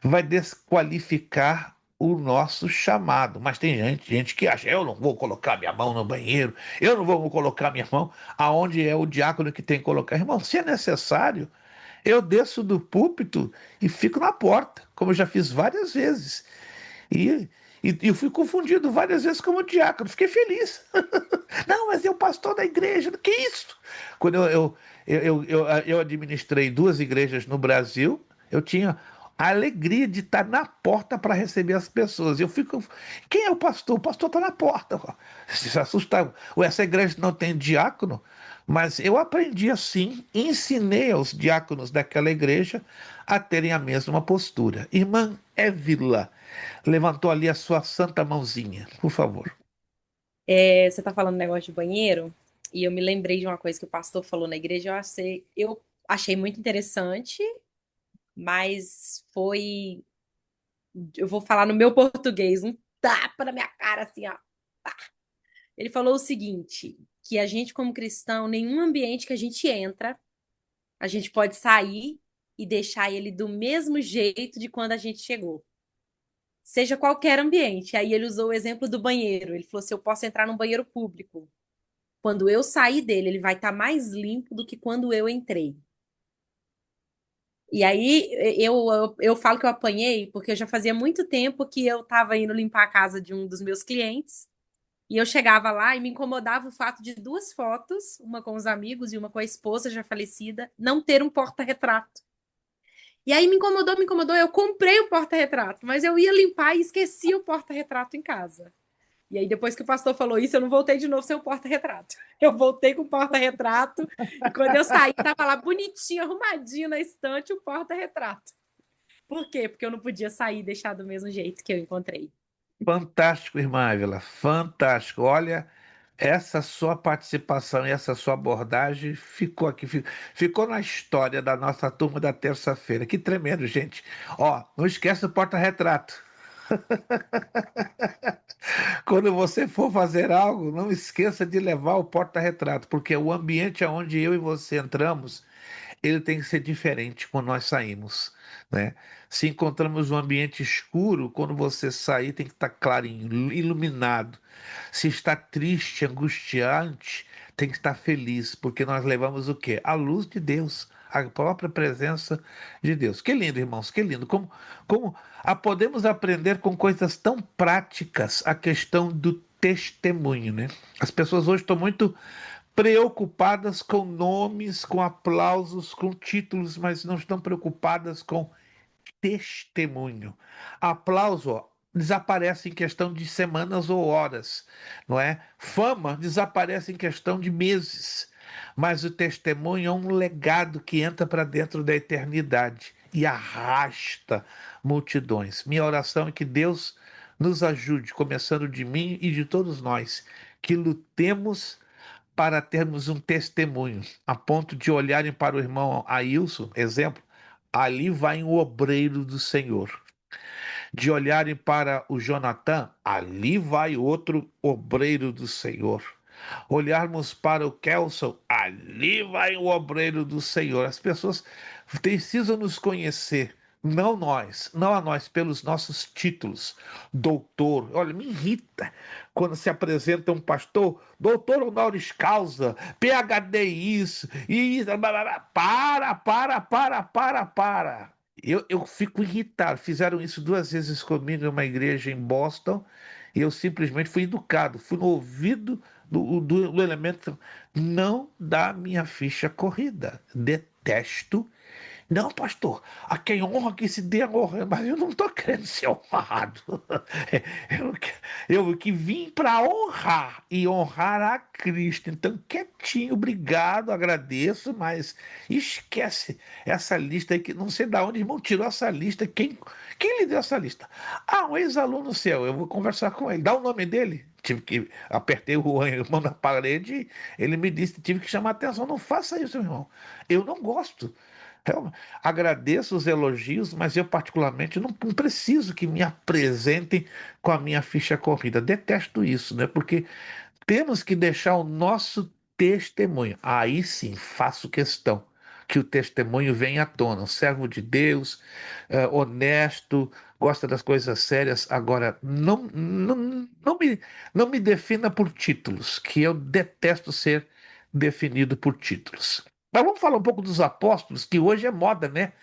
A: vai desqualificar o nosso chamado. Mas tem gente que acha, eu não vou colocar minha mão no banheiro, eu não vou colocar minha mão aonde é o diácono que tem que colocar. Irmão, se é necessário, eu desço do púlpito e fico na porta, como eu já fiz várias vezes. E, eu fui confundido várias vezes como diácono, fiquei feliz. Não, mas é o pastor da igreja, que isso? Quando eu administrei duas igrejas no Brasil, eu tinha a alegria de estar na porta para receber as pessoas. Eu fico, quem é o pastor? O pastor está na porta. Se assustava. Essa igreja não tem diácono, mas eu aprendi assim, ensinei aos diáconos daquela igreja a terem a mesma postura. Irmã Évila levantou ali a sua santa mãozinha, por favor.
D: Você tá falando negócio de banheiro, e eu me lembrei de uma coisa que o pastor falou na igreja, eu achei muito interessante, mas eu vou falar no meu português, um tapa na minha cara, assim, ó. Ele falou o seguinte, que a gente, como cristão, nenhum ambiente que a gente entra, a gente pode sair e deixar ele do mesmo jeito de quando a gente chegou. Seja qualquer ambiente. Aí ele usou o exemplo do banheiro. Ele falou: se eu posso entrar num banheiro público, quando eu sair dele, ele vai estar mais limpo do que quando eu entrei. E aí eu falo que eu apanhei, porque eu já fazia muito tempo que eu estava indo limpar a casa de um dos meus clientes. E eu chegava lá e me incomodava o fato de duas fotos, uma com os amigos e uma com a esposa já falecida, não ter um porta-retrato. E aí me incomodou. Eu comprei o porta-retrato, mas eu ia limpar e esqueci o porta-retrato em casa. E aí, depois que o pastor falou isso, eu não voltei de novo sem o porta-retrato. Eu voltei com o porta-retrato e quando eu saí, tava lá bonitinho, arrumadinho na estante o porta-retrato. Por quê? Porque eu não podia sair e deixar do mesmo jeito que eu encontrei.
A: Fantástico, irmã Ávila, fantástico. Olha, essa sua participação e essa sua abordagem ficou aqui, ficou na história da nossa turma da terça-feira. Que tremendo, gente. Ó, não esquece o porta-retrato. Quando você for fazer algo, não esqueça de levar o porta-retrato, porque o ambiente onde eu e você entramos, ele tem que ser diferente quando nós saímos, né? Se encontramos um ambiente escuro, quando você sair tem que estar clarinho, iluminado. Se está triste, angustiante, tem que estar feliz, porque nós levamos o quê? A luz de Deus, a própria presença de Deus. Que lindo, irmãos, que lindo. Podemos aprender com coisas tão práticas a questão do testemunho, né? As pessoas hoje estão muito preocupadas com nomes, com aplausos, com títulos, mas não estão preocupadas com testemunho. Aplauso, ó, desaparece em questão de semanas ou horas, não é? Fama desaparece em questão de meses, mas o testemunho é um legado que entra para dentro da eternidade e arrasta multidões. Minha oração é que Deus nos ajude, começando de mim e de todos nós, que lutemos para termos um testemunho, a ponto de olharem para o irmão Ailson, exemplo, ali vai um obreiro do Senhor. De olharem para o Jonatã, ali vai outro obreiro do Senhor. Olharmos para o Kelson, ali vai o obreiro do Senhor. As pessoas precisam nos conhecer, não nós, não a nós, pelos nossos títulos. Doutor, olha, me irrita quando se apresenta um pastor, doutor honoris causa, PhD isso, e isso, para. Eu fico irritado. Fizeram isso duas vezes comigo em uma igreja em Boston e eu simplesmente fui educado, fui no ouvido do elemento. Não dá minha ficha corrida. Detesto Não, pastor, a quem honra que se dê a honra, mas eu não estou querendo ser honrado. Eu, que- eu que vim para honrar e honrar a Cristo. Então, quietinho, obrigado, agradeço, mas esquece essa lista aí que não sei de onde o irmão tirou essa lista. Quem lhe deu essa lista? Ah, um ex-aluno seu, eu vou conversar com ele. Dá o nome dele. Tive que apertei o irmão na parede, ele me disse, tive que chamar a atenção. Não faça isso, irmão. Eu não gosto. Então, agradeço os elogios, mas eu particularmente não preciso que me apresentem com a minha ficha corrida. Detesto isso, né? Porque temos que deixar o nosso testemunho. Aí sim, faço questão que o testemunho venha à tona. Um servo de Deus, honesto, gosta das coisas sérias. Agora, não me defina por títulos, que eu detesto ser definido por títulos. Mas vamos falar um pouco dos apóstolos, que hoje é moda, né?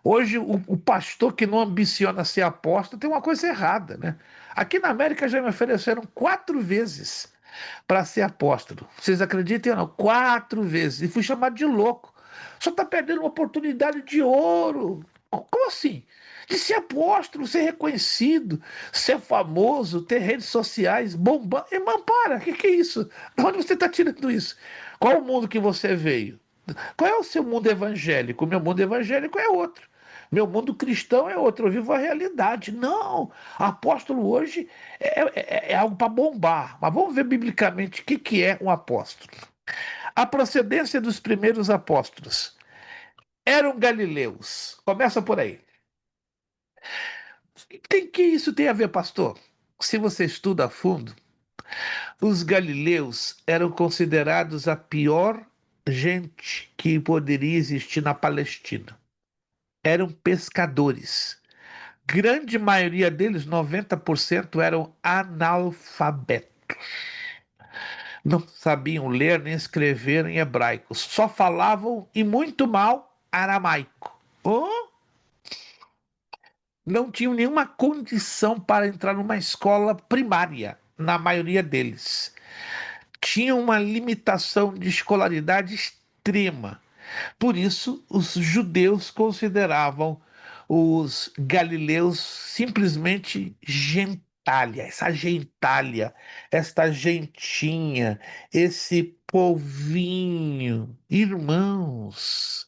A: Hoje o pastor que não ambiciona ser apóstolo tem uma coisa errada, né? Aqui na América já me ofereceram 4 vezes para ser apóstolo. Vocês acreditam ou não? 4 vezes. E fui chamado de louco. Só está perdendo uma oportunidade de ouro. Como assim? De ser apóstolo, ser reconhecido, ser famoso, ter redes sociais, bombando. Irmão, para, o que é isso? De onde você está tirando isso? Qual o mundo que você veio? Qual é o seu mundo evangélico? O meu mundo evangélico é outro. Meu mundo cristão é outro. Eu vivo a realidade. Não, apóstolo hoje é algo para bombar. Mas vamos ver biblicamente o que é um apóstolo. A procedência dos primeiros apóstolos eram galileus. Começa por aí. Que isso tem a ver, pastor? Se você estuda a fundo, os galileus eram considerados a pior gente que poderia existir na Palestina. Eram pescadores. Grande maioria deles, 90%, eram analfabetos. Não sabiam ler nem escrever em hebraico. Só falavam e muito mal aramaico. Oh, não tinham nenhuma condição para entrar numa escola primária, na maioria deles. Tinham uma limitação de escolaridade extrema. Por isso, os judeus consideravam os galileus simplesmente gentalha, essa gentalha, esta gentinha, esse povinho. Irmãos,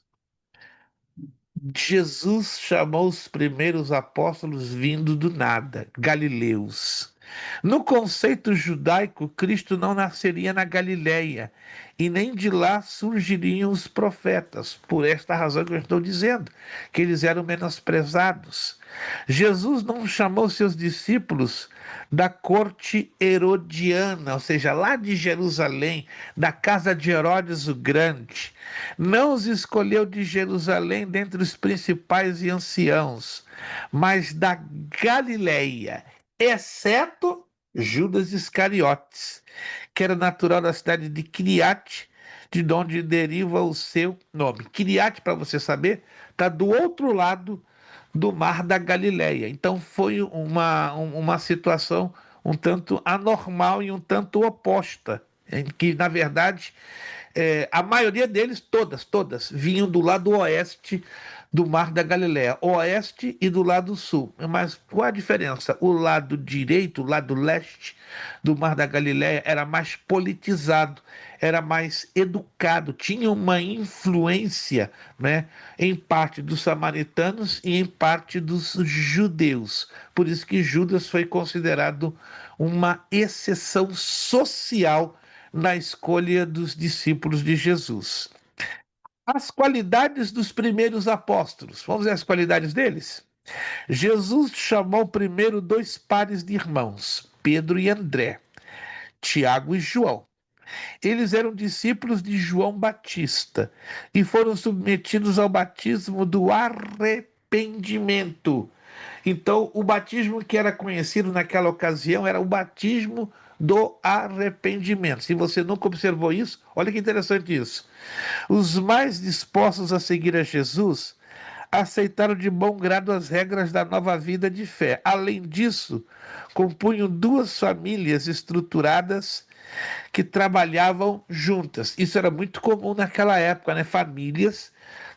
A: Jesus chamou os primeiros apóstolos vindo do nada, galileus. No conceito judaico, Cristo não nasceria na Galileia, e nem de lá surgiriam os profetas, por esta razão que eu estou dizendo, que eles eram menosprezados. Jesus não chamou seus discípulos da corte herodiana, ou seja, lá de Jerusalém, da casa de Herodes o Grande. Não os escolheu de Jerusalém dentre os principais e anciãos, mas da Galileia, exceto Judas Iscariotes, que era natural da cidade de Quiriate, de onde deriva o seu nome. Quiriate, para você saber, está do outro lado do mar da Galileia. Então foi uma situação um tanto anormal e um tanto oposta, em que, na verdade, a maioria deles, todas, vinham do lado oeste do Mar da Galileia, oeste e do lado sul. Mas qual a diferença? O lado direito, o lado leste do Mar da Galileia era mais politizado, era mais educado, tinha uma influência, né, em parte dos samaritanos e em parte dos judeus. Por isso que Judas foi considerado uma exceção social na escolha dos discípulos de Jesus. As qualidades dos primeiros apóstolos. Vamos ver as qualidades deles? Jesus chamou primeiro 2 pares de irmãos, Pedro e André, Tiago e João. Eles eram discípulos de João Batista e foram submetidos ao batismo do arrependimento. Então, o batismo que era conhecido naquela ocasião era o batismo do arrependimento. Se você nunca observou isso, olha que interessante isso. Os mais dispostos a seguir a Jesus aceitaram de bom grado as regras da nova vida de fé. Além disso, compunham 2 famílias estruturadas que trabalhavam juntas. Isso era muito comum naquela época, né? Famílias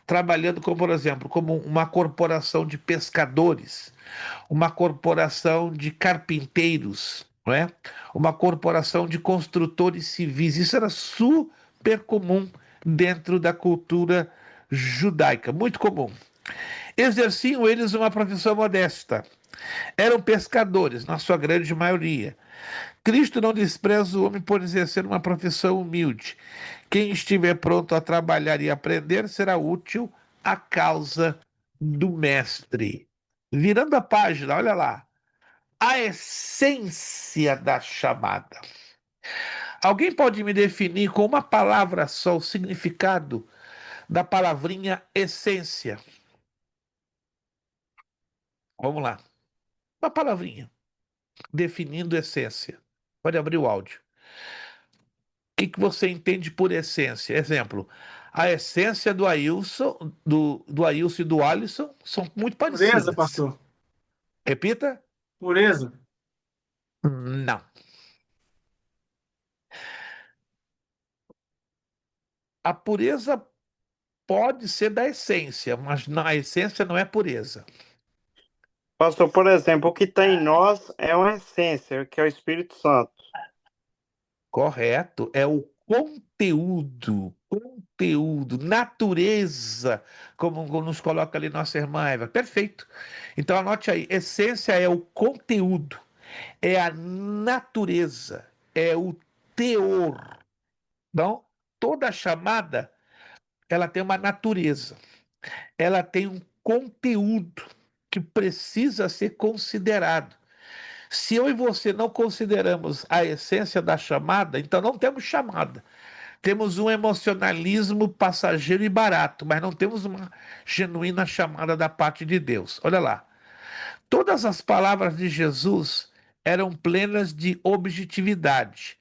A: trabalhando como, por exemplo, como uma corporação de pescadores, uma corporação de carpinteiros, não é? Uma corporação de construtores civis. Isso era super comum dentro da cultura judaica, muito comum. Exerciam eles uma profissão modesta. Eram pescadores, na sua grande maioria. Cristo não despreza o homem por exercer uma profissão humilde. Quem estiver pronto a trabalhar e aprender será útil à causa do Mestre. Virando a página, olha lá. A essência da chamada. Alguém pode me definir com uma palavra só o significado da palavrinha essência? Vamos lá. Uma palavrinha definindo essência. Pode abrir o áudio. Que você entende por essência? Exemplo, a essência do Ailson, do Ailson e do Alisson são muito
C: Pureza,
A: parecidas.
C: pastor.
A: Repita?
C: Pureza.
A: Não. A pureza pode ser da essência, mas a essência não é pureza.
E: Pastor, por exemplo, o que está em nós é uma essência, que é o Espírito Santo.
A: Correto, é o conteúdo, natureza, como nos coloca ali nossa irmã Eva. Perfeito. Então anote aí, essência é o conteúdo, é a natureza, é o teor. Então, toda chamada, ela tem uma natureza, ela tem um conteúdo que precisa ser considerado. Se eu e você não consideramos a essência da chamada, então não temos chamada. Temos um emocionalismo passageiro e barato, mas não temos uma genuína chamada da parte de Deus. Olha lá. Todas as palavras de Jesus eram plenas de objetividade.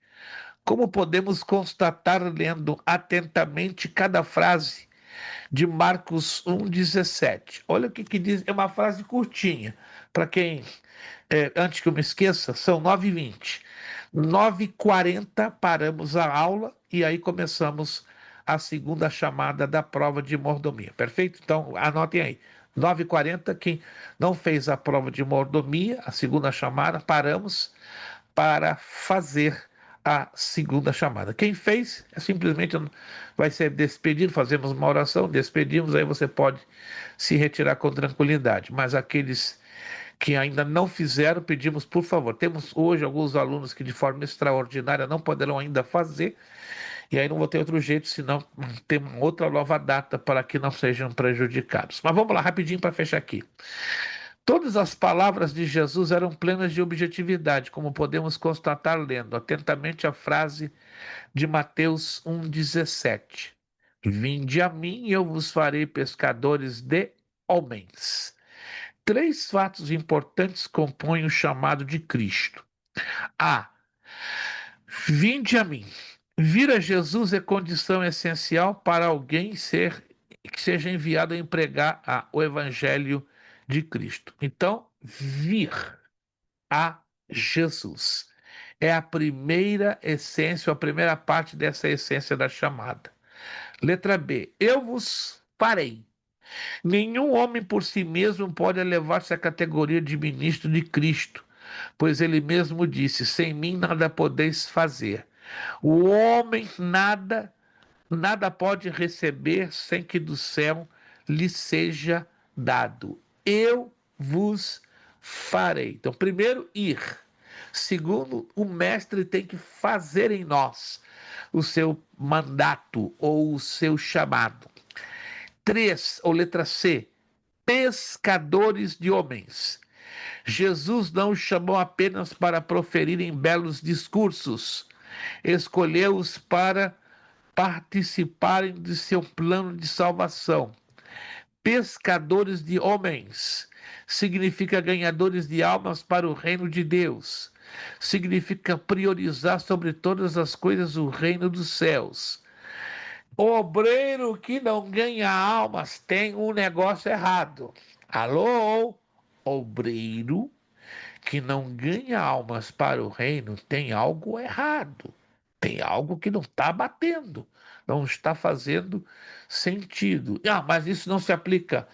A: Como podemos constatar lendo atentamente cada frase de Marcos 1,17. Olha o que diz, é uma frase curtinha. Para quem, antes que eu me esqueça, são 9h20. 9h40 paramos a aula e aí começamos a segunda chamada da prova de mordomia. Perfeito? Então, anotem aí. 9h40, quem não fez a prova de mordomia, a segunda chamada, paramos para fazer a segunda chamada. Quem fez, simplesmente vai ser despedido, fazemos uma oração, despedimos, aí você pode se retirar com tranquilidade. Mas aqueles que ainda não fizeram, pedimos, por favor. Temos hoje alguns alunos que de forma extraordinária não poderão ainda fazer, e aí não vou ter outro jeito, senão ter uma outra nova data para que não sejam prejudicados. Mas vamos lá, rapidinho para fechar aqui. Todas as palavras de Jesus eram plenas de objetividade, como podemos constatar lendo atentamente a frase de Mateus 1,17. Vinde a mim e eu vos farei pescadores de homens. Três fatos importantes compõem o chamado de Cristo. A. Vinde a mim. Vir a Jesus é condição essencial para alguém que seja enviado a pregar o evangelho de Cristo. Então, vir a Jesus é a primeira essência, a primeira parte dessa essência da chamada. Letra B. Eu vos farei. Nenhum homem por si mesmo pode elevar-se à categoria de ministro de Cristo, pois ele mesmo disse: sem mim nada podeis fazer. O homem nada pode receber sem que do céu lhe seja dado. Eu vos farei. Então, primeiro, ir. Segundo, o mestre tem que fazer em nós o seu mandato ou o seu chamado. 3, ou letra C, pescadores de homens. Jesus não os chamou apenas para proferirem belos discursos, escolheu-os para participarem de seu plano de salvação. Pescadores de homens significa ganhadores de almas para o reino de Deus. Significa priorizar sobre todas as coisas o reino dos céus. Obreiro que não ganha almas tem um negócio errado. Alô? Obreiro que não ganha almas para o reino tem algo errado. Tem algo que não está batendo, não está fazendo sentido. Ah, mas isso não se aplica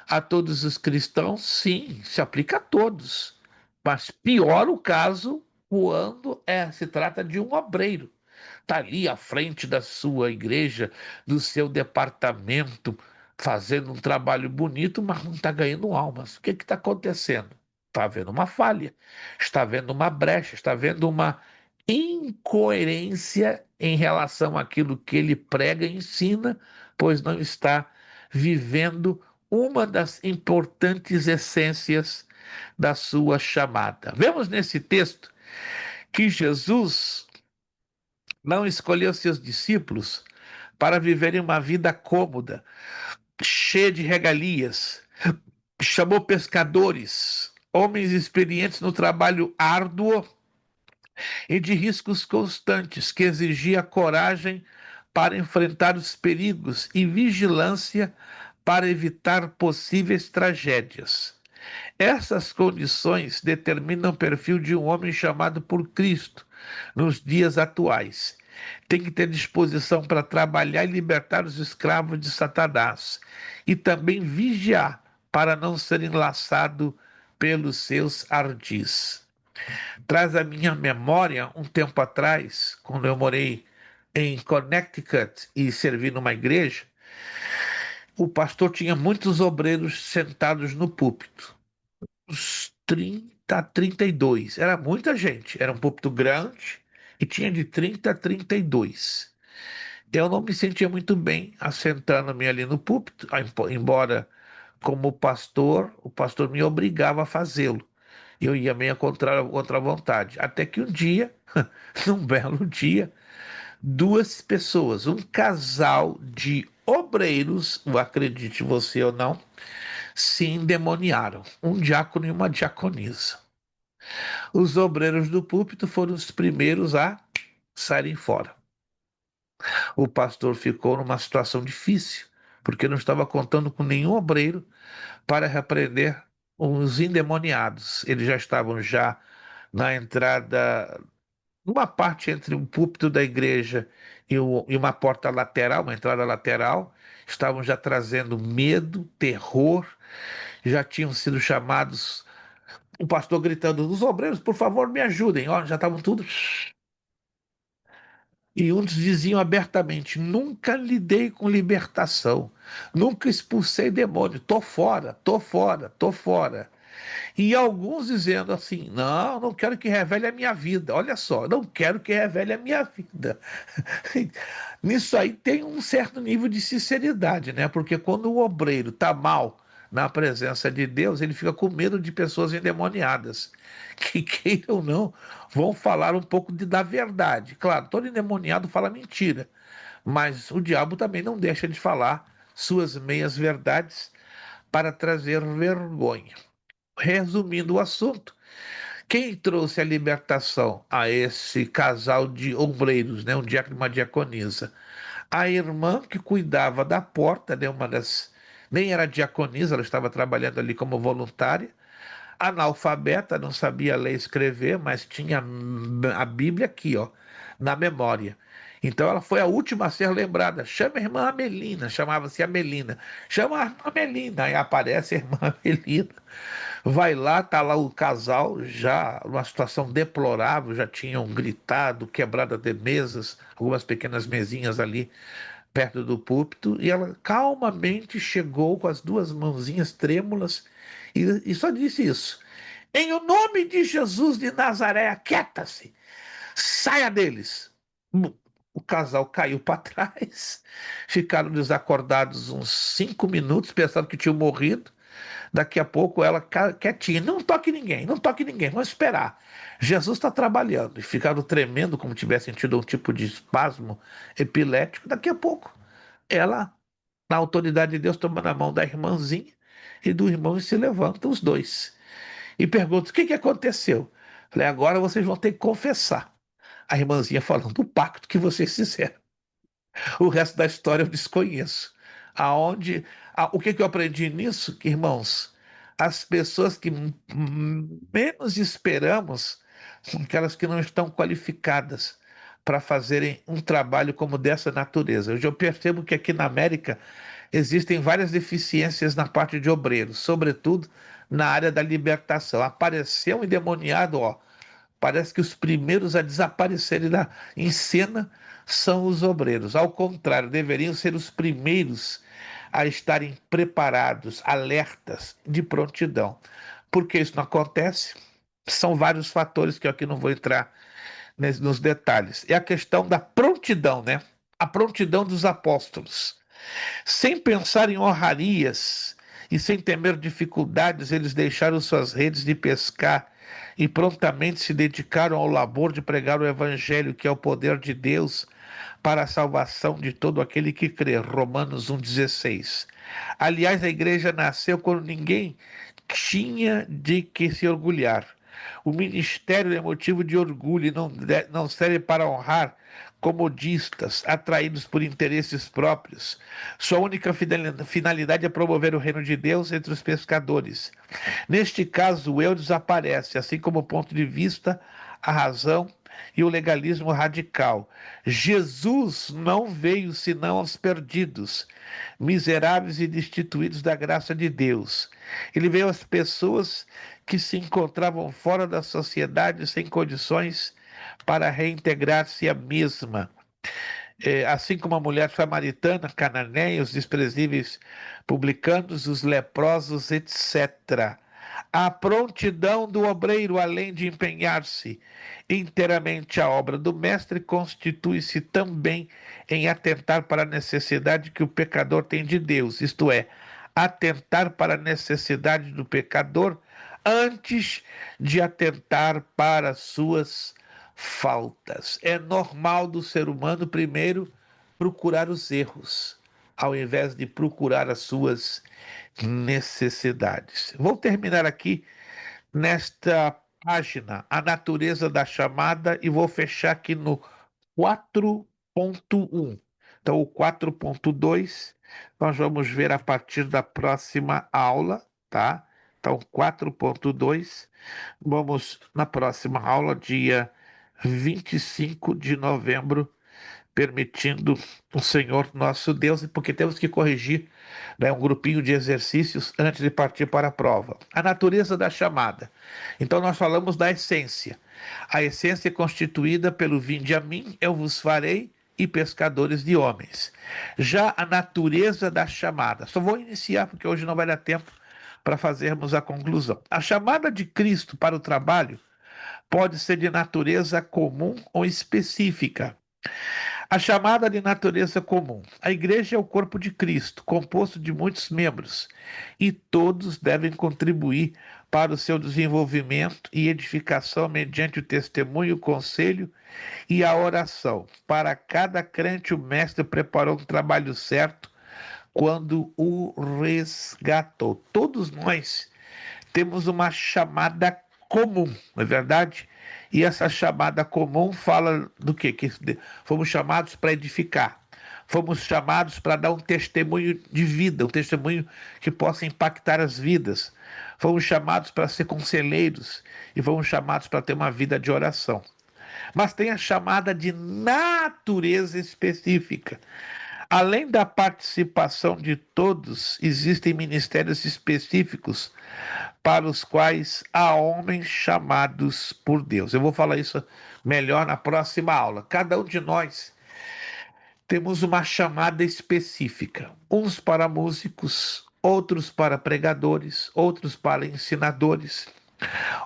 A: a todos os cristãos? Sim, se aplica a todos. Mas pior o caso quando se trata de um obreiro. Está ali à frente da sua igreja, do seu departamento, fazendo um trabalho bonito, mas não está ganhando almas. O que está acontecendo? Está havendo uma falha, está havendo uma brecha, está havendo uma incoerência em relação àquilo que ele prega e ensina, pois não está vivendo uma das importantes essências da sua chamada. Vemos nesse texto que Jesus não escolheu seus discípulos para viverem uma vida cômoda, cheia de regalias. Chamou pescadores, homens experientes no trabalho árduo e de riscos constantes, que exigia coragem para enfrentar os perigos e vigilância para evitar possíveis tragédias. Essas condições determinam o perfil de um homem chamado por Cristo nos dias atuais. Tem que ter disposição para trabalhar e libertar os escravos de Satanás e também vigiar para não ser enlaçado pelos seus ardis. Traz à minha memória um tempo atrás, quando eu morei em Connecticut e servi numa igreja, o pastor tinha muitos obreiros sentados no púlpito. Uns 30 a 32. Era muita gente. Era um púlpito grande e tinha de 30 a 32. Eu não me sentia muito bem assentando-me ali no púlpito, embora como pastor, o pastor me obrigava a fazê-lo. Eu ia meio contra a vontade. Até que um dia, num belo dia, duas pessoas, um casal de obreiros, acredite você ou não, se endemoniaram, um diácono e uma diaconisa. Os obreiros do púlpito foram os primeiros a saírem fora. O pastor ficou numa situação difícil, porque não estava contando com nenhum obreiro para repreender os endemoniados. Eles já estavam na entrada, numa parte entre o púlpito da igreja e uma porta lateral, uma entrada lateral, estavam já trazendo medo, terror, já tinham sido chamados, o pastor gritando, os obreiros, por favor, me ajudem. Ó, já estavam tudo. E uns diziam abertamente: nunca lidei com libertação, nunca expulsei demônio, tô fora, tô fora, tô fora. E alguns dizendo assim: não, não quero que revele a minha vida. Olha só, não quero que revele a minha vida. Nisso aí tem um certo nível de sinceridade, né? Porque quando o obreiro está mal na presença de Deus, ele fica com medo de pessoas endemoniadas, que queiram ou não, vão falar um pouco da verdade. Claro, todo endemoniado fala mentira, mas o diabo também não deixa de falar suas meias verdades para trazer vergonha. Resumindo o assunto, quem trouxe a libertação a esse casal de obreiros, né, um diácono e uma diaconisa? A irmã que cuidava da porta, né, nem era diaconisa, ela estava trabalhando ali como voluntária, analfabeta, não sabia ler e escrever, mas tinha a Bíblia aqui, ó, na memória. Então ela foi a última a ser lembrada. Chama a irmã Amelina, chamava-se Amelina. Chama a irmã Amelina, aí aparece a irmã Amelina. Vai lá, tá lá o casal, já numa situação deplorável, já tinham gritado, quebrada de mesas, algumas pequenas mesinhas ali perto do púlpito, e ela calmamente chegou com as duas mãozinhas trêmulas e só disse isso. Em o nome de Jesus de Nazaré, aquieta-se, saia deles. O casal caiu para trás, ficaram desacordados uns 5 minutos, pensando que tinham morrido. Daqui a pouco ela quietinha, não toque ninguém, não toque ninguém, vamos esperar. Jesus está trabalhando. E ficaram tremendo como tivessem tido um tipo de espasmo epilético. Daqui a pouco ela, na autoridade de Deus, toma na mão da irmãzinha e do irmão e se levantam os dois. E pergunta: o que aconteceu? Falei: agora vocês vão ter que confessar. A irmãzinha falando: o pacto que vocês fizeram. O resto da história eu desconheço. Aonde, o que eu aprendi nisso, irmãos? As pessoas que menos esperamos são aquelas que não estão qualificadas para fazerem um trabalho como dessa natureza. Hoje eu percebo que aqui na América existem várias deficiências na parte de obreiros, sobretudo na área da libertação. Apareceu um endemoniado, ó, parece que os primeiros a desaparecerem em cena são os obreiros. Ao contrário, deveriam ser os primeiros a estarem preparados, alertas, de prontidão. Por que isso não acontece? São vários fatores que eu aqui não vou entrar nos detalhes. É a questão da prontidão, né? A prontidão dos apóstolos. Sem pensar em honrarias e sem temer dificuldades, eles deixaram suas redes de pescar e prontamente se dedicaram ao labor de pregar o evangelho, que é o poder de Deus para a salvação de todo aquele que crê. Romanos 1,16. Aliás, a igreja nasceu quando ninguém tinha de que se orgulhar. O ministério é motivo de orgulho e não serve para honrar comodistas, atraídos por interesses próprios. Sua única finalidade é promover o reino de Deus entre os pescadores. Neste caso, o eu desaparece, assim como o ponto de vista, a razão e o legalismo radical. Jesus não veio senão aos perdidos, miseráveis e destituídos da graça de Deus. Ele veio às pessoas que se encontravam fora da sociedade sem condições para reintegrar-se à mesma. Assim como a mulher samaritana, cananeia, os desprezíveis publicanos, os leprosos, etc. A prontidão do obreiro, além de empenhar-se inteiramente à obra do mestre, constitui-se também em atentar para a necessidade que o pecador tem de Deus, isto é, atentar para a necessidade do pecador antes de atentar para suas faltas. É normal do ser humano primeiro procurar os erros, ao invés de procurar as suas necessidades. Vou terminar aqui nesta página, a natureza da chamada, e vou fechar aqui no 4.1. Então, o 4.2 nós vamos ver a partir da próxima aula, tá? Então, 4.2, vamos na próxima aula, dia 25 de novembro, permitindo o Senhor nosso Deus, e porque temos que corrigir, né, um grupinho de exercícios antes de partir para a prova. A natureza da chamada. Então nós falamos da essência. A essência é constituída pelo vinde a mim, eu vos farei e pescadores de homens. Já a natureza da chamada. Só vou iniciar porque hoje não vai dar tempo para fazermos a conclusão. A chamada de Cristo para o trabalho pode ser de natureza comum ou específica. A chamada de natureza comum. A igreja é o corpo de Cristo, composto de muitos membros, e todos devem contribuir para o seu desenvolvimento e edificação mediante o testemunho, o conselho e a oração. Para cada crente, o mestre preparou um trabalho certo quando o resgatou. Todos nós temos uma chamada comum, não é verdade? E essa chamada comum fala do quê? Que fomos chamados para edificar, fomos chamados para dar um testemunho de vida, um testemunho que possa impactar as vidas, fomos chamados para ser conselheiros e fomos chamados para ter uma vida de oração. Mas tem a chamada de natureza específica. Além da participação de todos, existem ministérios específicos para os quais há homens chamados por Deus. Eu vou falar isso melhor na próxima aula. Cada um de nós temos uma chamada específica, uns para músicos, outros para pregadores, outros para ensinadores,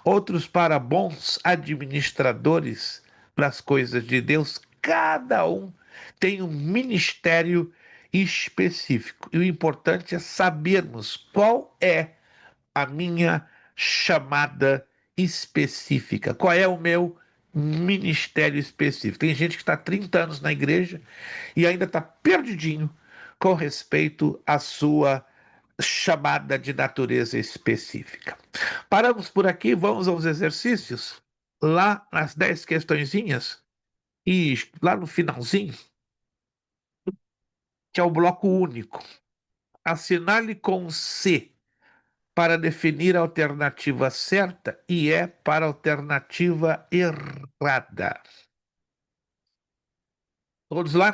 A: outros para bons administradores das coisas de Deus. Cada um tem um ministério específico. E o importante é sabermos qual é a minha chamada específica, qual é o meu ministério específico. Tem gente que está há 30 anos na igreja e ainda está perdidinho com respeito à sua chamada de natureza específica. Paramos por aqui, vamos aos exercícios. Lá nas 10 questõezinhas e lá no finalzinho, que é o bloco único. Assinale com C para definir a alternativa certa e é para a alternativa errada. Todos lá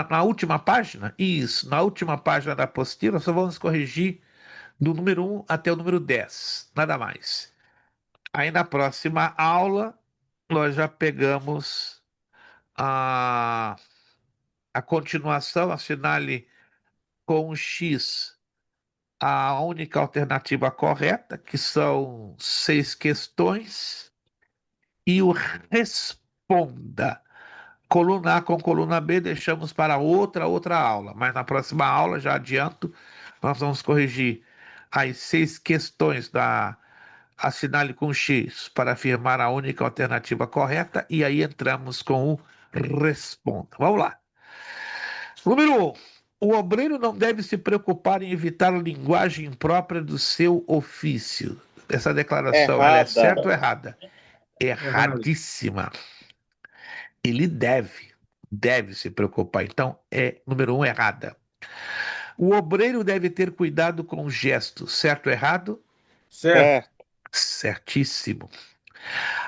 A: na última página? Isso, na última página da apostila, só vamos corrigir do número 1 até o número 10, nada mais. Aí na próxima aula, nós já pegamos a, a continuação, assinale com um X a única alternativa correta, que são 6 questões, e o responda. Coluna A com coluna B deixamos para outra aula, mas na próxima aula, já adianto, nós vamos corrigir as 6 questões da assinale com X para afirmar a única alternativa correta e aí entramos com o responda. Vamos lá. Número 1. O obreiro não deve se preocupar em evitar a linguagem própria do seu ofício. Essa declaração, ela é certa ou errada?
C: Errado.
A: Erradíssima. Ele deve se preocupar. Então, número 1, errada. O obreiro deve ter cuidado com o gesto, certo ou errado?
C: Certo.
A: Certíssimo.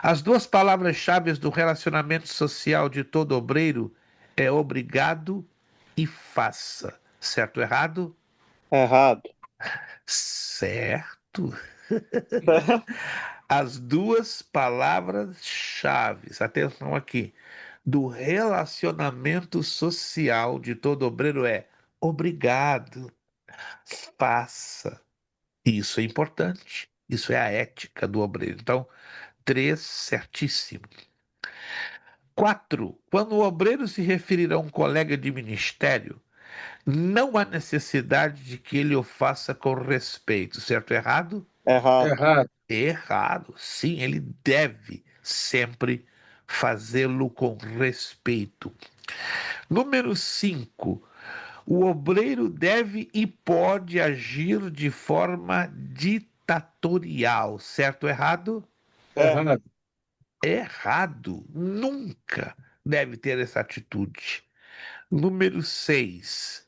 A: As duas palavras-chave do relacionamento social de todo obreiro é obrigado e faça. Certo ou errado?
E: Errado.
A: Certo. As duas palavras-chave, atenção aqui, do relacionamento social de todo obreiro é obrigado, faça. Isso é importante. Isso é a ética do obreiro. Então, 3, certíssimo. 4. Quando o obreiro se referir a um colega de ministério, não há necessidade de que ele o faça com respeito. Certo ou errado?
E: Errado.
C: Errado.
A: Errado. Sim, ele deve sempre fazê-lo com respeito. Número 5. O obreiro deve e pode agir de forma ditatorial. Certo ou errado?
C: Errado.
A: Errado. Nunca deve ter essa atitude. Número 6.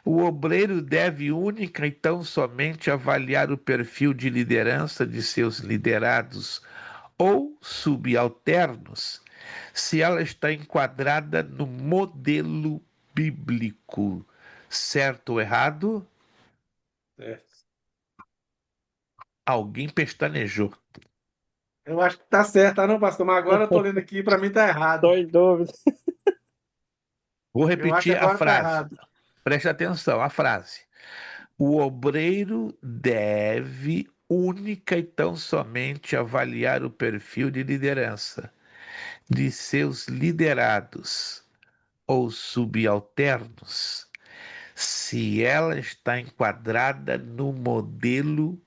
A: O obreiro deve única e tão somente avaliar o perfil de liderança de seus liderados ou subalternos se ela está enquadrada no modelo bíblico. Certo ou errado?
C: Certo.
A: Alguém pestanejou.
C: Eu acho que tá certo, tá não, pastor? Mas agora eu tô lendo aqui, para mim tá errado.
E: Tô em dúvida.
A: Vou
C: Eu acho que
A: repetir a
C: agora tá
A: frase.
C: errado.
A: Preste atenção, a frase. O obreiro deve única e tão somente avaliar o perfil de liderança de seus liderados ou subalternos, se ela está enquadrada no modelo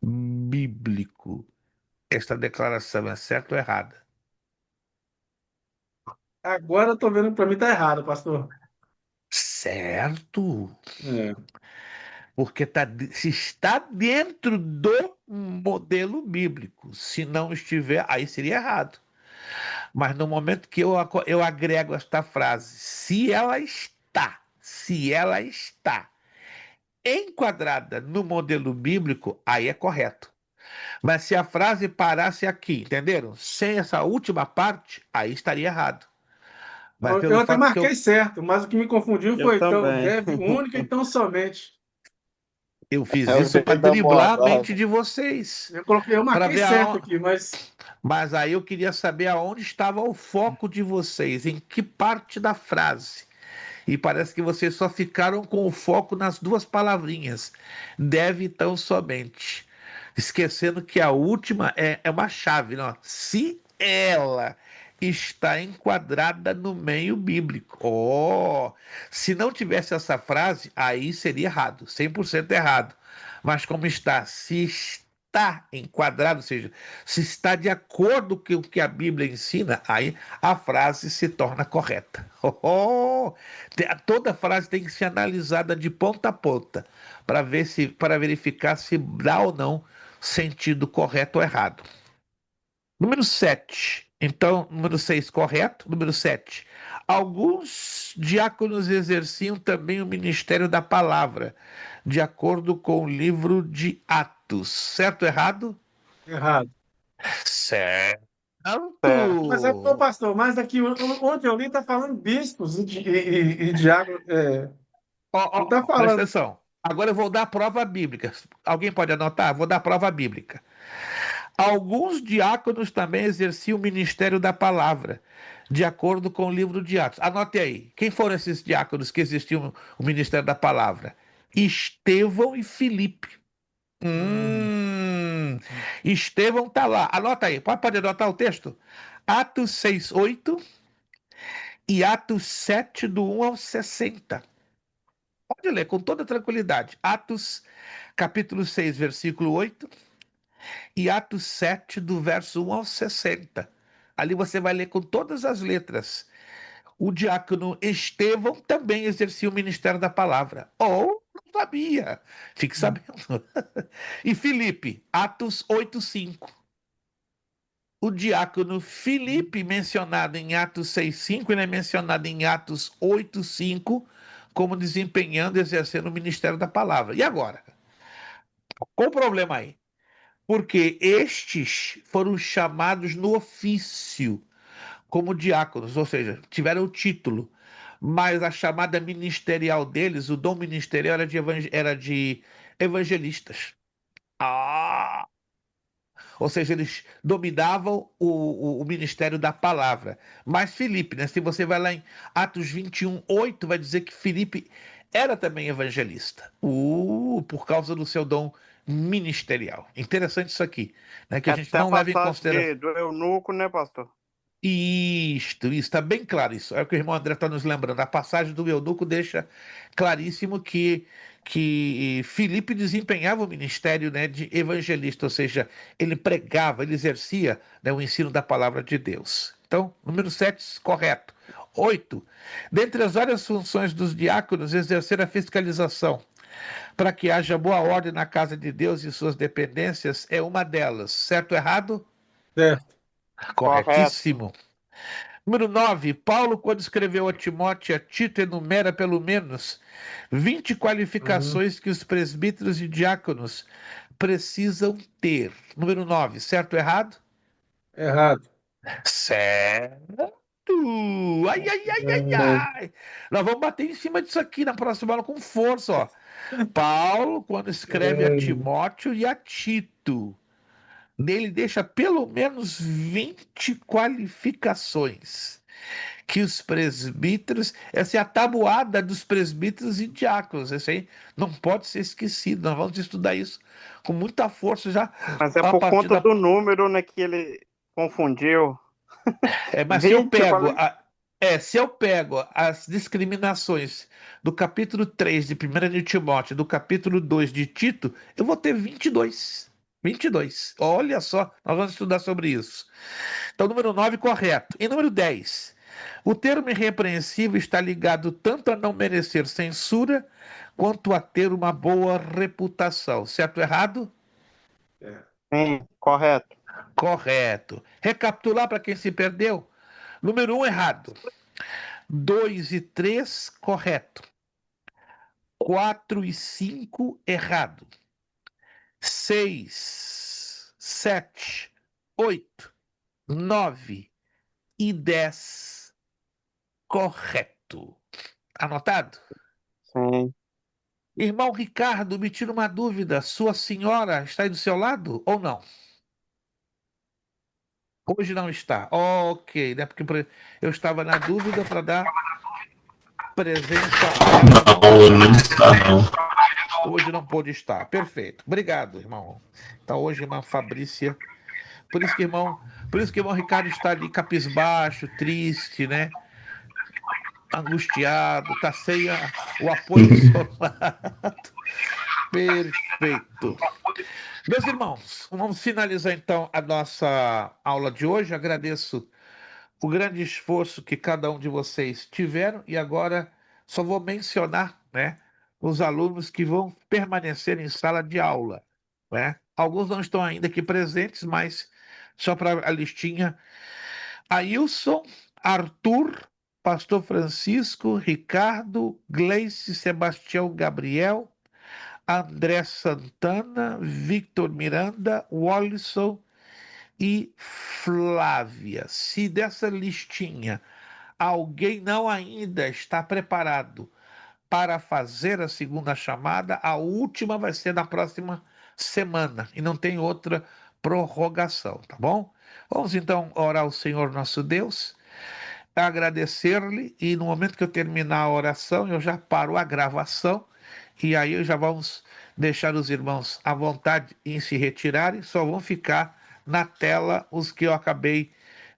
A: bíblico. Esta declaração é certa ou errada?
C: Agora eu tô vendo que para mim tá errado, pastor.
A: Certo,
C: É.
A: porque se está dentro do modelo bíblico. Se não estiver, aí seria errado. Mas no momento que eu agrego esta frase, se ela está enquadrada no modelo bíblico, aí é correto. Mas se a frase parasse aqui, entenderam? Sem essa última parte, aí estaria errado. Mas
C: Eu
A: pelo
C: até
A: fato que
C: marquei certo, mas o que me confundiu
E: Eu
C: foi então,
E: também.
C: deve única e tão somente.
A: eu fiz
E: É o
A: isso para
E: jeito da
A: driblar a
E: moda.
A: mente de vocês,
C: Eu
A: para
C: marquei
A: ver
C: certo aqui, mas
A: mas aí eu queria saber aonde estava o foco de vocês, em que parte da frase. E parece que vocês só ficaram com o foco nas duas palavrinhas. Deve tão somente. Esquecendo que a última é uma chave, não? Se ela está enquadrada no meio bíblico. Oh, se não tivesse essa frase, aí seria errado, 100% errado. Mas como está, se está enquadrado, ou seja, se está de acordo com o que a Bíblia ensina, aí a frase se torna correta. Oh, toda frase tem que ser analisada de ponta a ponta para verificar se dá ou não sentido correto ou errado. Número 7. Então, número 6 correto. Número 7. Alguns diáconos exerciam também o ministério da palavra, de acordo com o livro de Atos. Certo ou errado?
C: errado.
A: Certo.
E: Certo.
C: Mas é, ô, pastor, mas aqui onde eu li está falando bispos e diáconos. Não está
A: Presta
C: falando.
A: atenção. Agora eu vou dar a prova bíblica. Alguém pode anotar? Vou dar a prova bíblica. Alguns diáconos também exerciam o ministério da palavra, de acordo com o livro de Atos. Anote aí. Quem foram esses diáconos que existiam o ministério da palavra? Estevão e Filipe. Estevão está lá. Anota aí. Pode anotar o texto? Atos 6:8 e Atos 7, do 1 ao 60. Pode ler com toda tranquilidade. Atos, capítulo 6, versículo 8 e Atos 7, do verso 1 ao 60. Ali você vai ler com todas as letras. O diácono Estevão também exercia o ministério da palavra. Ou não sabia. Fique sabendo. E Filipe, Atos 8:5. O diácono Filipe, mencionado em Atos 6:5, ele é mencionado em Atos 8:5 como desempenhando, exercendo o ministério da palavra. E agora? Qual o problema aí? Porque estes foram chamados no ofício como diáconos, ou seja, tiveram o título, mas a chamada ministerial deles, o dom ministerial era de evangelistas. Ah! Ou seja, eles dominavam o ministério da palavra. Mas Filipe, né? Se você vai lá em Atos 21:8, vai dizer que Filipe era também evangelista. Por causa do seu dom ministerial. Interessante isso aqui, né? Que
E: É
A: a gente
E: até a
A: não leva em
E: passagem
A: consideração.
E: do eunuco, né, pastor?
A: Isto, está bem claro isso. É o que o irmão André está nos lembrando. A passagem do eunuco deixa claríssimo que Filipe desempenhava o ministério, né, de evangelista, ou seja, ele pregava, ele exercia, né, o ensino da palavra de Deus. Então, número 7, correto. 8. Dentre as várias funções dos diáconos, exercer a fiscalização para que haja boa ordem na casa de Deus e suas dependências é uma delas. Certo ou errado?
C: Certo.
E: Correto.
A: Corretíssimo. Número 9, Paulo, quando escreveu a Timóteo e a Tito, enumera pelo menos 20
C: Uhum.
A: qualificações que os presbíteros e diáconos precisam ter. Número 9, certo ou errado?
C: Errado.
A: Certo! Ai, ai, ai, ai,
C: É,
A: ai! Nós vamos bater em cima disso aqui na próxima aula com força, ó. Paulo, quando escreve a
C: é,
A: Timóteo e a Tito, nele deixa pelo menos 20 qualificações que os presbíteros, essa é a tabuada dos presbíteros e diáconos, isso aí não pode ser esquecido, nós vamos estudar isso com muita força já
E: Mas é
A: a
E: por
A: partir
E: conta
A: da...
E: do número, né, que ele confundiu.
A: Mas
E: 20, eu falei.
A: se eu pego as discriminações do capítulo 3 de 1 de Timóteo, do capítulo 2 de Tito, eu vou ter 22. 22. Olha só, nós vamos estudar sobre isso. Então, número 9, correto. E número 10, o termo irrepreensível está ligado tanto a não merecer censura, quanto a ter uma boa reputação. Certo ou errado?
E: Sim, correto.
A: Correto. Recapitular para quem se perdeu. Número 1, errado. 2 e 3, correto. 4 e 5, errado. 6, 7, 8, 9 e 10, correto. Anotado?
E: Sim.
A: Irmão Ricardo, me tira uma dúvida. Sua senhora está aí do seu lado ou não? Hoje não está. Ok, né? Porque eu estava na dúvida para dar presença ao irmão
F: Não, não
A: Ricardo.
F: está, não.
A: Hoje não pôde estar. Perfeito. Obrigado, irmão. Então hoje, irmã Fabrícia. Por isso que o irmão Ricardo está ali capisbaixo, triste, né? Angustiado, tá sem o apoio do seu lado. Perfeito. Meus irmãos, vamos finalizar então a nossa aula de hoje. Agradeço o grande esforço que cada um de vocês tiveram e agora só vou mencionar, né, os alunos que vão permanecer em sala de aula, né? Alguns não estão ainda aqui presentes, mas só para a listinha: Ailson, Arthur, Pastor Francisco, Ricardo, Gleice, Sebastião, Gabriel, André Santana, Victor Miranda, Wallison, e Flávia. Se dessa listinha alguém não ainda está preparado para fazer a segunda chamada, a última vai ser na próxima semana e não tem outra prorrogação, tá bom? Vamos então orar ao Senhor nosso Deus, agradecer-lhe e no momento que eu terminar a oração, eu já paro a gravação e aí já vamos deixar os irmãos à vontade em se retirarem, só vão ficar na tela os que eu acabei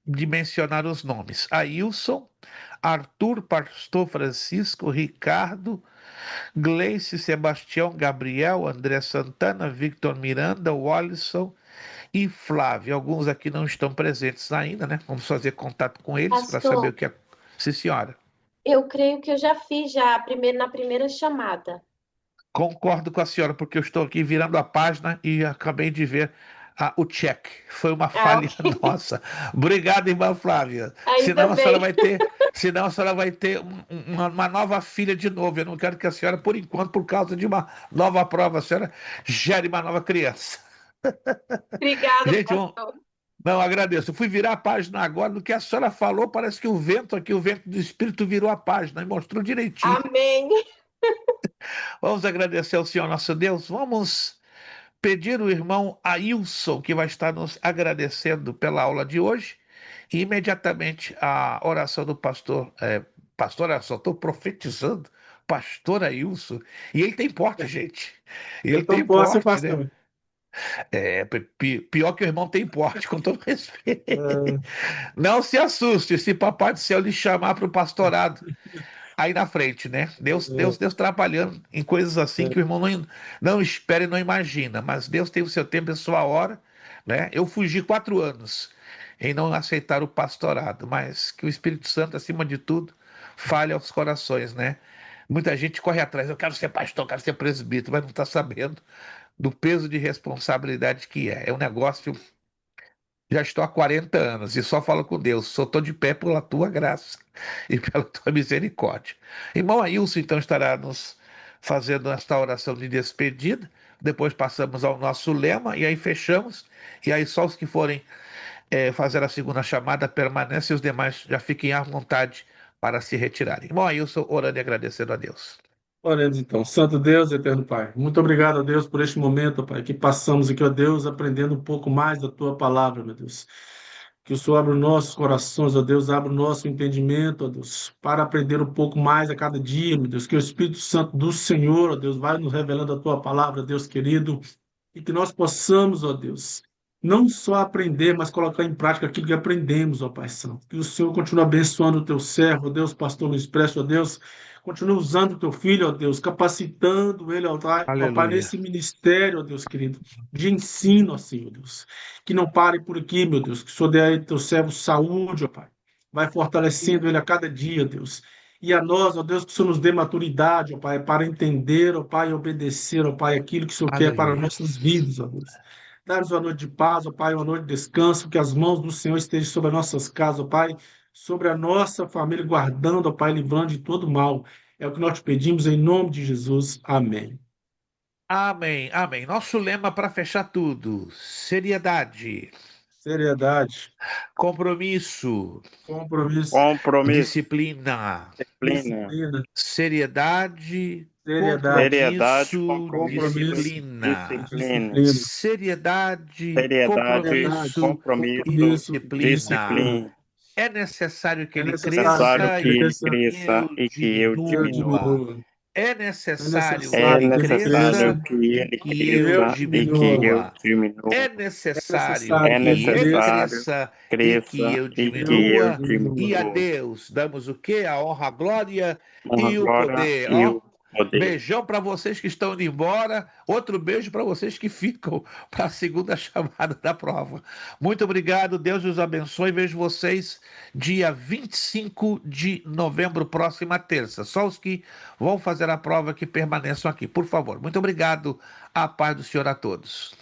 A: de mencionar os nomes: Ailson, Arthur, Pastor Francisco, Ricardo, Gleice, Sebastião, Gabriel, André Santana, Victor Miranda, Wallison e Flávio. Alguns aqui não estão presentes ainda, né? Vamos fazer contato com eles para saber o
F: Pastor,
A: que é. Sim, senhora.
F: eu creio que eu já fiz na primeira chamada.
A: Concordo com a senhora, porque eu estou aqui virando a página e acabei de ver o check. Foi uma falha
F: Ok.
A: nossa. Obrigado, irmã Flávia.
F: Ainda bem.
A: Senão a senhora vai ter uma nova filha de novo. Eu não quero que a senhora, por enquanto, por causa de uma nova prova, a senhora gere uma nova criança.
F: Obrigada,
A: Gente,
F: pastor.
A: não, agradeço. Eu fui virar a página agora, no que a senhora falou, parece que o vento aqui, o vento do Espírito virou a página e mostrou direitinho.
F: Amém.
A: Vamos agradecer ao Senhor nosso Deus. Vamos pedir o irmão Ailson, que vai estar nos agradecendo pela aula de hoje, e imediatamente a oração do pastor. Pastor, eu só estou profetizando. Pastor Ailson. E ele tem porte, gente. Ele
C: Eu tô
A: tem
C: posse,
A: porte, né?
C: pastor.
A: Pior que o irmão tem porte, com todo respeito.
C: É,
A: Não se assuste se Papai do Céu lhe chamar para o pastorado aí na frente, né? Deus trabalhando em coisas assim que o irmão não espera e não imagina, mas Deus tem o seu tempo e a sua hora, né? Eu fugi 4 anos em não aceitar o pastorado, mas que o Espírito Santo, acima de tudo, fale aos corações, né? Muita gente corre atrás, eu quero ser pastor, eu quero ser presbítero, mas não está sabendo do peso de responsabilidade que é. É um negócio. Já estou há 40 anos e só falo com Deus. Só estou de pé pela tua graça e pela tua misericórdia. Irmão Ailson, então, estará nos fazendo esta oração de despedida. Depois passamos ao nosso lema e aí fechamos. E aí só os que forem fazer a segunda chamada permanecem e os demais já fiquem à vontade para se retirarem. Irmão Ailson, orando e agradecendo a Deus.
C: Oremos então. Santo Deus, eterno Pai, muito obrigado, a Deus, por este momento, Pai, que passamos aqui, ó Deus, aprendendo um pouco mais da Tua palavra, meu Deus. Que o Senhor abra os nossos corações, ó Deus, abra o nosso entendimento, ó Deus, para aprender um pouco mais a cada dia, meu Deus. Que o Espírito Santo do Senhor, ó Deus, vai nos revelando a Tua palavra, Deus querido, e que nós possamos, ó Deus, não só aprender, mas colocar em prática aquilo que aprendemos, ó Pai Santo. Que o Senhor continue abençoando o Teu servo, ó Deus, pastor Luiz Prestes, ó Deus. Continua usando o teu filho, ó Deus, capacitando ele, ó Pai,
A: Aleluia.
C: nesse ministério, ó Deus querido, de ensino, ó Senhor Deus. Que não pare por aqui, meu Deus, que o Senhor dê aí teu servo saúde, ó Pai. Vai fortalecendo ele a cada dia, ó Deus. E a nós, ó Deus, que o Senhor nos dê maturidade, ó Pai, para entender, ó Pai, e obedecer, ó Pai, aquilo que o Senhor quer para
A: Aleluia.
C: nossas vidas, ó Deus. Dá-nos uma noite de paz, ó Pai, uma noite de descanso, que as mãos do Senhor estejam sobre as nossas casas, ó Pai, sobre a nossa família, guardando, ó Pai, livrando de todo mal. É o que nós te pedimos em nome de Jesus. Amém.
A: Amém, amém. Nosso lema para fechar tudo: seriedade,
C: Seriedade,
A: compromisso,
C: compromisso,
E: Compromisso,
A: disciplina.
E: disciplina,
C: disciplina,
A: Seriedade,
C: seriedade,
E: seriedade,
A: compromisso,
E: compromisso,
C: compromisso,
A: disciplina.
E: disciplina,
C: disciplina,
A: Seriedade,
E: seriedade,
C: seriedade,
A: compromisso e
E: compromisso,
C: compromisso,
A: disciplina.
C: disciplina.
E: disciplina.
A: É necessário que
C: É
A: ele
C: necessário que
E: Necessário
A: cresça
E: que
C: ele
A: e
E: ele
C: cresça
A: que
E: cresça
A: eu
E: e que eu
C: e eu
A: diminua.
E: diminua.
C: diminua.
A: É
C: É
A: necessário que
E: É
C: necessário
A: ele
C: que ele
A: cresça
E: necessário
C: cresça
E: que
A: e
E: ele
A: que
C: e
A: eu
C: eu
E: cresça e que eu
C: diminua.
A: diminua. É
E: diminua.
C: É
A: necessário
C: necessário
E: É
C: que
A: que
C: ele
A: ele
C: cresça
E: necessário
A: cresça
E: que
A: e que
E: cresça
A: eu
E: e
C: e
E: que
C: eu
E: eu
A: diminua.
C: diminua.
A: E a
E: diminua.
A: Deus damos o quê? A honra, a glória
E: A
A: e o
E: glória
A: poder.
E: e
A: Ó,
E: o poder.
A: beijão para vocês que estão indo embora. Outro beijo para vocês que ficam para a segunda chamada da prova. Muito obrigado. Deus os abençoe. Vejo vocês dia 25 de novembro, próxima terça. Só os que vão fazer a prova que permaneçam aqui, por favor. Muito obrigado. A paz do Senhor a todos.